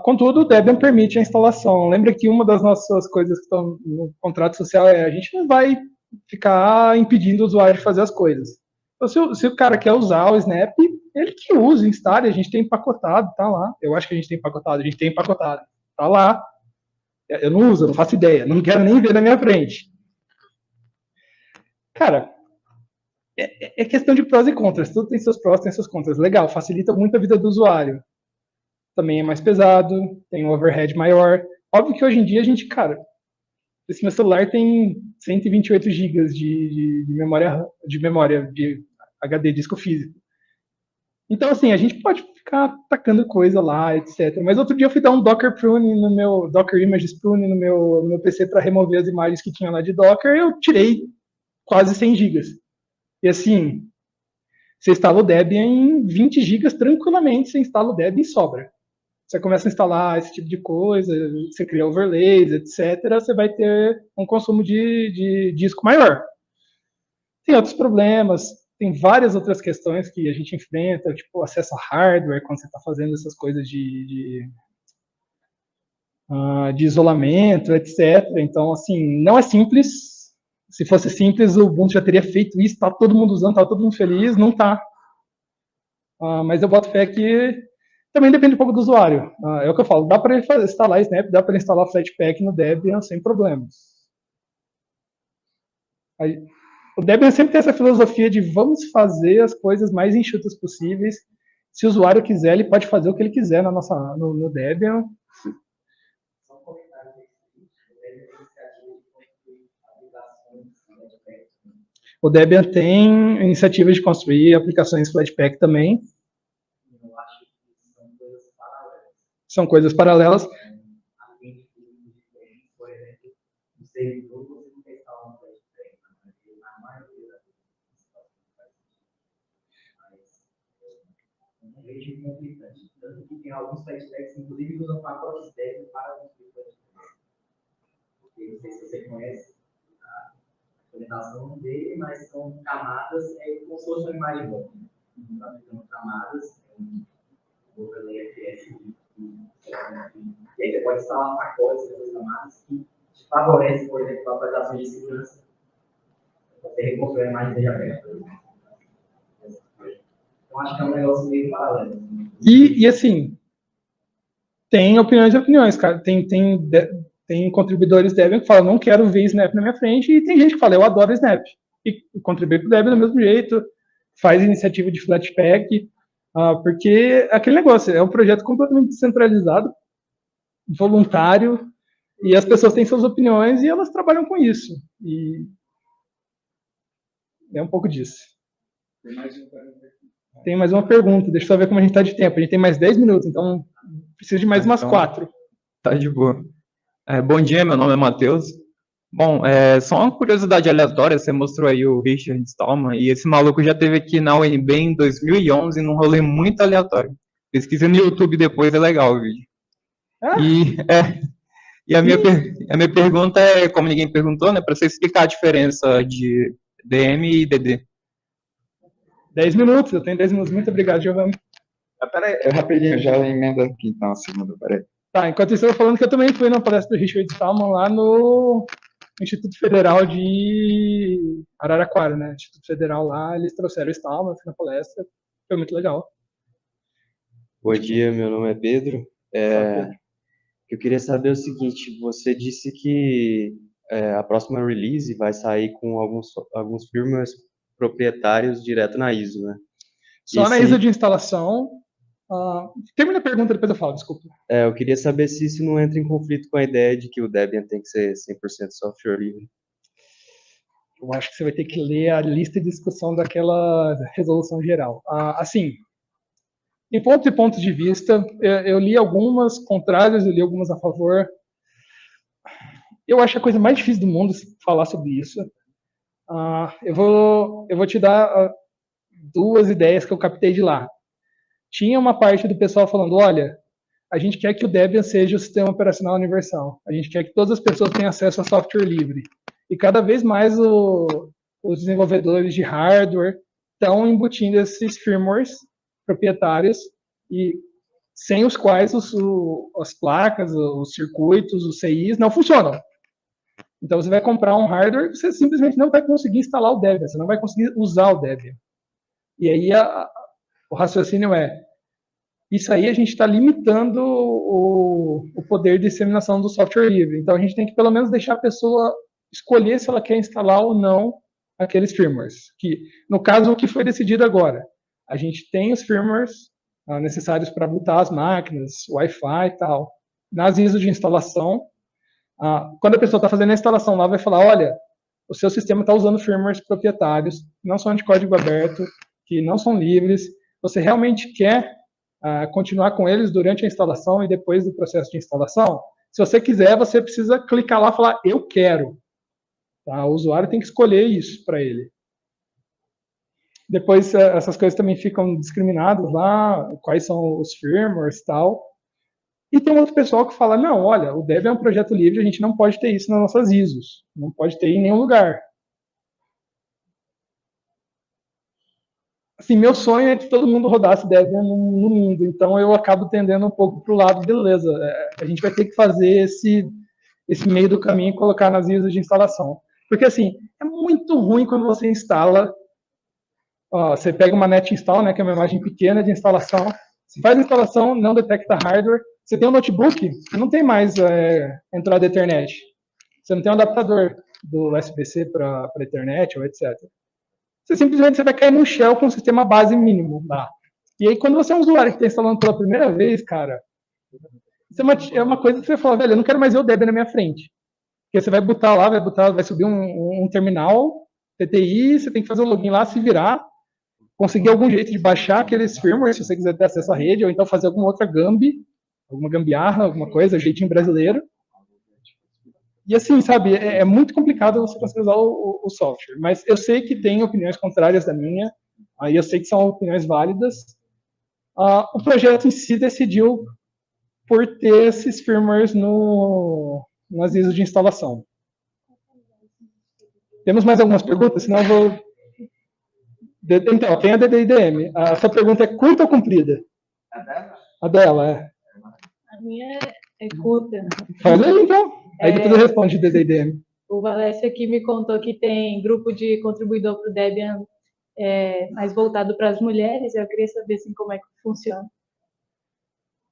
Contudo, o Debian permite a instalação. Lembra que uma das nossas coisas que estão no contrato social é a gente não vai ficar impedindo o usuário de fazer as coisas. Então, se o cara quer usar o Snap, ele que use, instale, a gente tem empacotado, tá lá. Eu acho que a gente tem empacotado, tá lá. Eu não uso, eu não faço ideia, não quero nem ver na minha frente. Cara, é questão de prós e contras, tudo tem seus prós, tem seus contras. Legal, facilita muito a vida do usuário. Também é mais pesado, tem um overhead maior. Óbvio que hoje em dia a gente, cara, esse meu celular tem 128 GB de memória de HD, disco físico. Então, assim, a gente pode ficar tacando coisa lá, etc. Mas outro dia eu fui dar um Docker prune no meu Docker Images prune no meu PC para remover as imagens que tinha lá de Docker, e eu tirei quase 100 GB. E assim, você instala o Debian em 20 GB tranquilamente, você instala o Debian e sobra. Você começa a instalar esse tipo de coisa, você cria overlays, etc., você vai ter um consumo de disco maior. Tem outros problemas, tem várias outras questões que a gente enfrenta, tipo acesso a hardware, quando você está fazendo essas coisas de isolamento, etc. Então, assim, não é simples. Se fosse simples, o Ubuntu já teria feito isso, está todo mundo usando, está todo mundo feliz, não está. Mas eu boto fé que também depende um pouco do usuário. É o que eu falo, dá para ele instalar Snap, dá para ele instalar Flatpak no Debian sem problemas. Aí, o Debian sempre tem essa filosofia de vamos fazer as coisas mais enxutas possíveis. Se o usuário quiser, ele pode fazer o que ele quiser no Debian. O Debian tem iniciativa de construir aplicações Flatpak também. São coisas paralelas. Tanto que tem alguns Flatpaks, inclusive, usam pacotes Debian para construir Flatpak. Porque não sei se você conhece a implementação dele, mas são camadas, como se fosse uma imagem web. Está aplicando camadas, um overlay FS E aí você pode instalar pacotes dessas camadas que te favorecem, por exemplo, atualizações de segurança. Você reconstruir a imagem seja aberta. Então, acho que é um negócio meio paralelo. E assim, tem opiniões e opiniões, cara. Tem contribuidores Debian que falam, não quero ver Snap na minha frente, e tem gente que fala, eu adoro Snap. E contribui para o Debian do mesmo jeito, faz iniciativa de Flatpak, porque aquele negócio, é um projeto completamente descentralizado, voluntário, e as pessoas têm suas opiniões e elas trabalham com isso. E é um pouco disso. Tem mais uma pergunta, deixa eu só ver como a gente está de tempo. A gente tem mais 10 minutos, então preciso de mais umas 4. Tá de boa. Bom dia, meu nome é Matheus. Bom, só uma curiosidade aleatória, você mostrou aí o Richard Stallman, e esse maluco já esteve aqui na UNB em 2011, num rolê muito aleatório. Pesquisa no YouTube depois, é legal o vídeo. E a minha pergunta é, como ninguém perguntou, né, para você explicar a diferença de DM e DD. 10 minutos, eu tenho 10 minutos. Muito obrigado, Giovanni. Peraí, rapidinho, já emenda aqui então a segunda, peraí. Tá, enquanto isso eu vou falando que eu também fui na palestra do Richard Stallman lá no Instituto Federal de Araraquara, né? Instituto Federal lá, eles trouxeram o Stallman, fui na palestra, foi muito legal. Bom dia, meu nome é Pedro. Eu queria saber o seguinte, você disse que a próxima release vai sair com alguns firmwares proprietários direto na ISO, né? Só na ISO de instalação. Termina a pergunta, depois eu falo, desculpa. Eu queria saber se isso não entra em conflito com a ideia de que o Debian tem que ser 100% software livre. Eu acho que você vai ter que ler a lista de discussão daquela resolução geral. Assim, em pontos e pontos de vista, eu li algumas contrárias, eu li algumas a favor. Eu acho a coisa mais difícil do mundo falar sobre isso. Eu vou te dar 2 ideias que eu captei de lá. Tinha uma parte do pessoal falando, olha, a gente quer que o Debian seja o sistema operacional universal. A gente quer que todas as pessoas tenham acesso a software livre. E cada vez mais os desenvolvedores de hardware estão embutindo esses firmwares proprietários e sem os quais as placas, os circuitos, os CIs não funcionam. Então você vai comprar um hardware, você simplesmente não vai conseguir instalar o Debian, você não vai conseguir usar o Debian. E aí o raciocínio isso aí a gente está limitando o poder de disseminação do software livre. Então a gente tem que pelo menos deixar a pessoa escolher se ela quer instalar ou não aqueles firmwares. Que, no caso, o que foi decidido agora? A gente tem os firmwares necessários para bootar as máquinas, Wi-Fi e tal. Nas ISO de instalação, quando a pessoa está fazendo a instalação lá, vai falar, olha, o seu sistema está usando firmwares proprietários, não são de código aberto, que não são livres. Você realmente quer continuar com eles durante a instalação e depois do processo de instalação? Se você quiser, você precisa clicar lá e falar, eu quero. Tá? O usuário tem que escolher isso para ele. Depois, essas coisas também ficam discriminadas lá, quais são os firmwares e tal. E tem um outro pessoal que fala, não, olha, o Debian é um projeto livre, a gente não pode ter isso nas nossas ISOs. Não pode ter em nenhum lugar. Assim, meu sonho é que todo mundo rodasse Debian no mundo, então eu acabo tendendo um pouco para o lado, beleza, a gente vai ter que fazer esse meio do caminho e colocar nas ISOs de instalação. Porque, assim, é muito ruim quando você instala, você pega uma net install, né, que é uma imagem pequena de instalação, você faz a instalação, não detecta hardware, você tem um notebook, você não tem mais entrada Ethernet, você não tem um adaptador do USB-C para Ethernet ou etc. Você simplesmente vai cair num shell com um sistema base mínimo lá. E aí, quando você é um usuário que está instalando pela primeira vez, cara, isso é uma coisa que você fala, velho, eu não quero mais ver o Debian na minha frente. Porque você vai botar lá, vai subir um terminal, TTI, você tem que fazer o login lá, se virar, conseguir algum jeito de baixar aqueles firmware, se você quiser ter acesso à rede, ou então fazer alguma outra alguma gambiarra, alguma coisa, jeitinho brasileiro. E assim, sabe, é muito complicado você conseguir usar o software. Mas eu sei que tem opiniões contrárias da minha, aí eu sei que são opiniões válidas. O projeto em si decidiu por ter esses firmwares nas ISOs de instalação. Temos mais algumas perguntas? Senão eu vou... Então, tem a DDIDM. A sua pergunta é curta ou comprida? A dela, é. A minha é curta. Faz aí, então. Aí depois eu respondo de DDM. O Valécio aqui me contou que tem grupo de contribuidor para o Debian mais voltado para as mulheres. Eu queria saber assim, como é que funciona.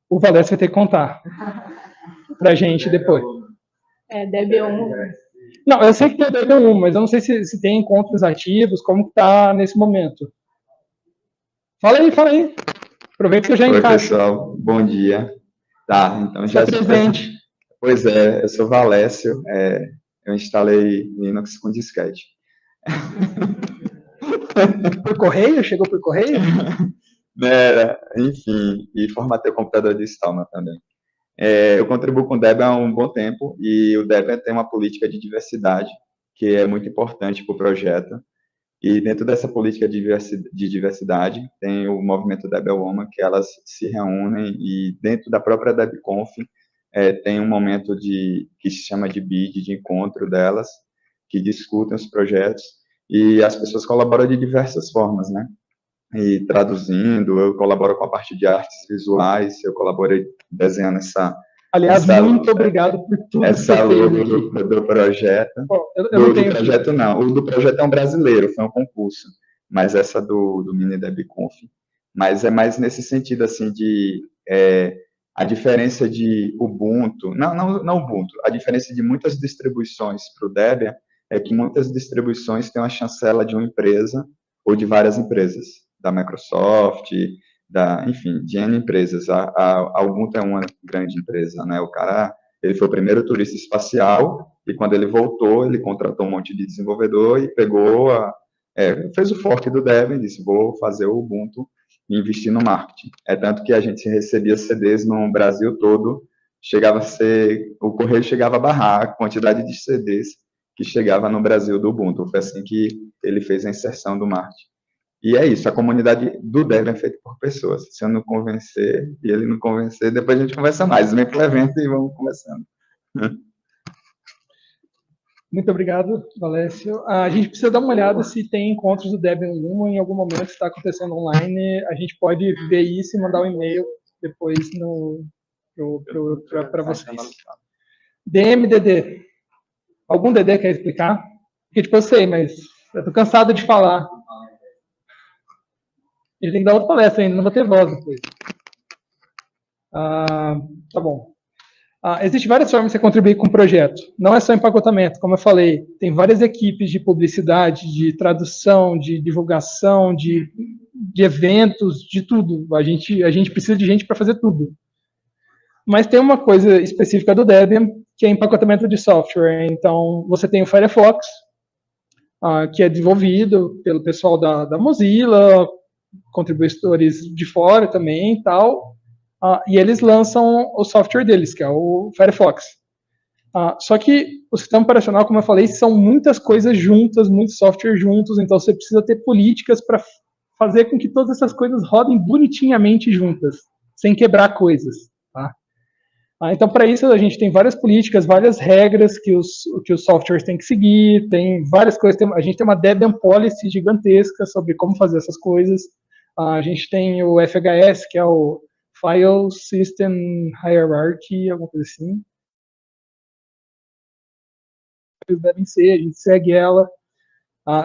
O Valécio vai ter que contar pra gente depois. Debian 1. Não, eu sei que tem o Debian 1, mas eu não sei se tem encontros ativos, como que tá nesse momento. Fala aí. Aproveita que eu já Oi, encaixo. pessoal, bom dia. Tá, então já Se apresente. Pois é, eu sou Valécio, eu instalei Linux com disquete. Por correio? Chegou por correio? Enfim, e formatei o computador de Stallman também. Eu contribuo com o Debian há um bom tempo, e o Debian tem uma política de diversidade, que é muito importante para o projeto. E dentro dessa política de diversidade, tem o movimento Debian Woman, que elas se reúnem, e dentro da própria DebConf, tem um momento que se chama de BID, de encontro delas, que discutem os projetos, e as pessoas colaboram de diversas formas, né? E traduzindo, eu colaboro com a parte de artes visuais, eu colaborei desenhando Aliás, muito obrigado por tudo essa logo do projeto. Bom, eu não tenho... Do projeto não, o do projeto é um brasileiro, foi um concurso, mas essa do Mini DebConf. Mas é mais nesse sentido, assim, de a diferença de Ubuntu, não Ubuntu, a diferença de muitas distribuições para o Debian é que muitas distribuições têm uma chancela de uma empresa ou de várias empresas, da Microsoft, enfim, de N empresas. A Ubuntu é uma grande empresa, né? O cara, ele foi o primeiro turista espacial, e quando ele voltou, ele contratou um monte de desenvolvedor e pegou fez o fork do Debian e disse, vou fazer o Ubuntu e investir no marketing. Tanto que a gente recebia CDs no Brasil todo, o correio chegava a barrar a quantidade de CDs que chegava no Brasil do Ubuntu. Foi assim que ele fez a inserção do marketing. E é isso, a comunidade do Debian é feita por pessoas. Se eu não convencer e ele não convencer, depois a gente conversa mais. Vem para o evento e vamos conversando. Muito obrigado, Valécio. A gente precisa dar uma olhada se tem encontros do Debian 1 em algum momento que está acontecendo online. A gente pode ver isso e mandar um e-mail depois para vocês. DMDD. Algum DD quer explicar? Porque, tipo, eu sei, mas eu estou cansado de falar. Ele tem que dar outra palestra ainda, não vou ter voz depois. Tá bom. Existem várias formas de você contribuir com o projeto. Não é só empacotamento, como eu falei. Tem várias equipes de publicidade, de tradução, de divulgação, de eventos, de tudo. A gente precisa de gente para fazer tudo. Mas tem uma coisa específica do Debian, que é empacotamento de software. Então, você tem o Firefox, que é desenvolvido pelo pessoal da Mozilla, contribuidores de fora também e tal. E eles lançam o software deles, que é o Firefox. Só que o sistema operacional, como eu falei, são muitas coisas juntas, muitos softwares juntos, então você precisa ter políticas para fazer com que todas essas coisas rodem bonitinhamente juntas, sem quebrar coisas. Tá? Então, para isso, a gente tem várias políticas, várias regras que os softwares têm que seguir, tem várias coisas. A gente tem uma Debian Policy gigantesca sobre como fazer essas coisas. A gente tem o FHS, que é o File System Hierarchy, alguma coisa assim. Eles devem ser, a gente segue ela.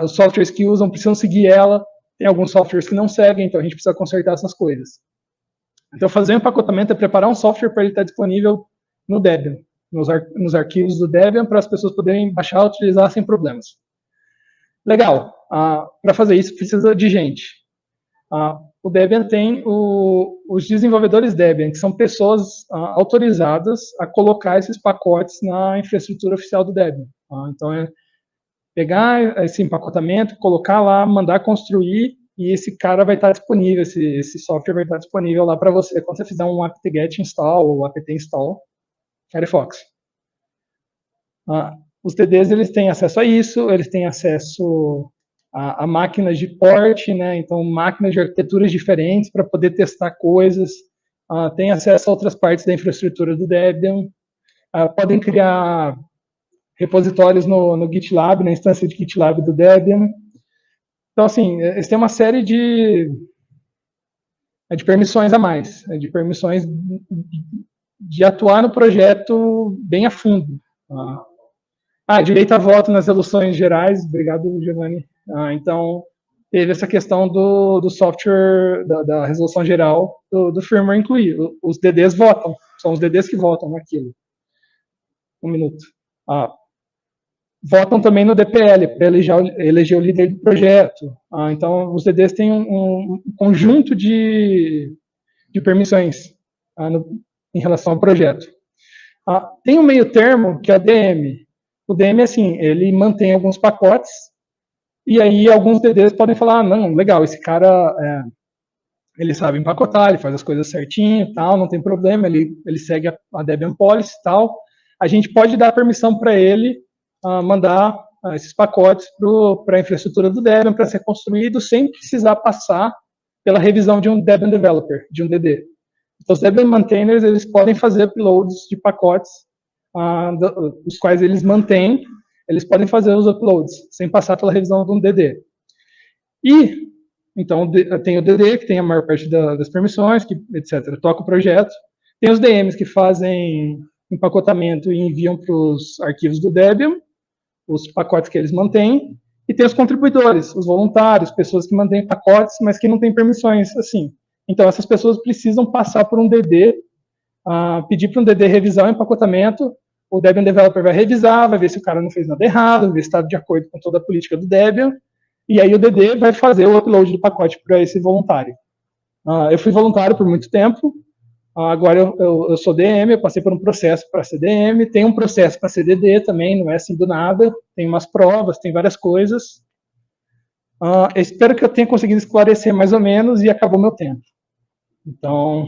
Os softwares que usam precisam seguir ela. Tem alguns softwares que não seguem, então a gente precisa consertar essas coisas. Então, fazer um empacotamento é preparar um software para ele estar disponível no Debian, nos arquivos do Debian, para as pessoas poderem baixar e utilizar sem problemas. Legal. Para fazer isso, precisa de gente. O Debian tem os desenvolvedores Debian, que são pessoas autorizadas a colocar esses pacotes na infraestrutura oficial do Debian. Então, é pegar esse empacotamento, colocar lá, mandar construir, e esse cara vai estar disponível, esse software vai estar disponível lá para você quando você fizer um apt-get install ou apt install Firefox. Os TDs, eles têm acesso a isso, eles têm acesso a máquinas de porte, né? Então máquinas de arquiteturas diferentes para poder testar coisas, tem acesso a outras partes da infraestrutura do Debian, podem criar repositórios no GitLab, na instância de GitLab do Debian. Então, assim, eles têm uma série de permissões a mais, de permissões de atuar no projeto bem a fundo. Direito a voto nas resoluções gerais, obrigado, Giovanni. Então, teve essa questão do software, da resolução geral do firmware incluir. Os DDs votam, são os DDs que votam naquilo. Um minuto. Votam também no DPL, para eleger o líder do projeto. Então, os DDs têm um conjunto de permissões em relação ao projeto. Tem um meio termo, que é a DM. O DM, assim, ele mantém alguns pacotes, e aí alguns DDs podem falar, não, legal, esse cara, ele sabe empacotar, ele faz as coisas certinho, tal, não tem problema, ele segue a Debian Policy e tal. A gente pode dar permissão para ele mandar esses pacotes para a infraestrutura do Debian para ser construído sem precisar passar pela revisão de um Debian Developer, de um DD. Então, os Debian Maintainers, eles podem fazer uploads de pacotes, os quais eles mantêm, eles podem fazer os uploads sem passar pela revisão de um DD. E, então, tem o DD, que tem a maior parte das permissões, etc., toca o projeto. Tem os DMs que fazem empacotamento e enviam para os arquivos do Debian, os pacotes que eles mantêm, e tem os contribuidores, os voluntários, pessoas que mantêm pacotes, mas que não têm permissões, assim. Então, essas pessoas precisam passar por um DD, pedir para um DD revisar o empacotamento, o Debian Developer vai revisar, vai ver se o cara não fez nada errado, vai ver se está de acordo com toda a política do Debian, e aí o DD vai fazer o upload do pacote para esse voluntário. Eu fui voluntário por muito tempo, agora eu sou DM, eu passei por um processo para ser DM, tem um processo para ser DD também, não é assim do nada, tem umas provas, tem várias coisas. Espero que eu tenha conseguido esclarecer mais ou menos, e acabou meu tempo. Então,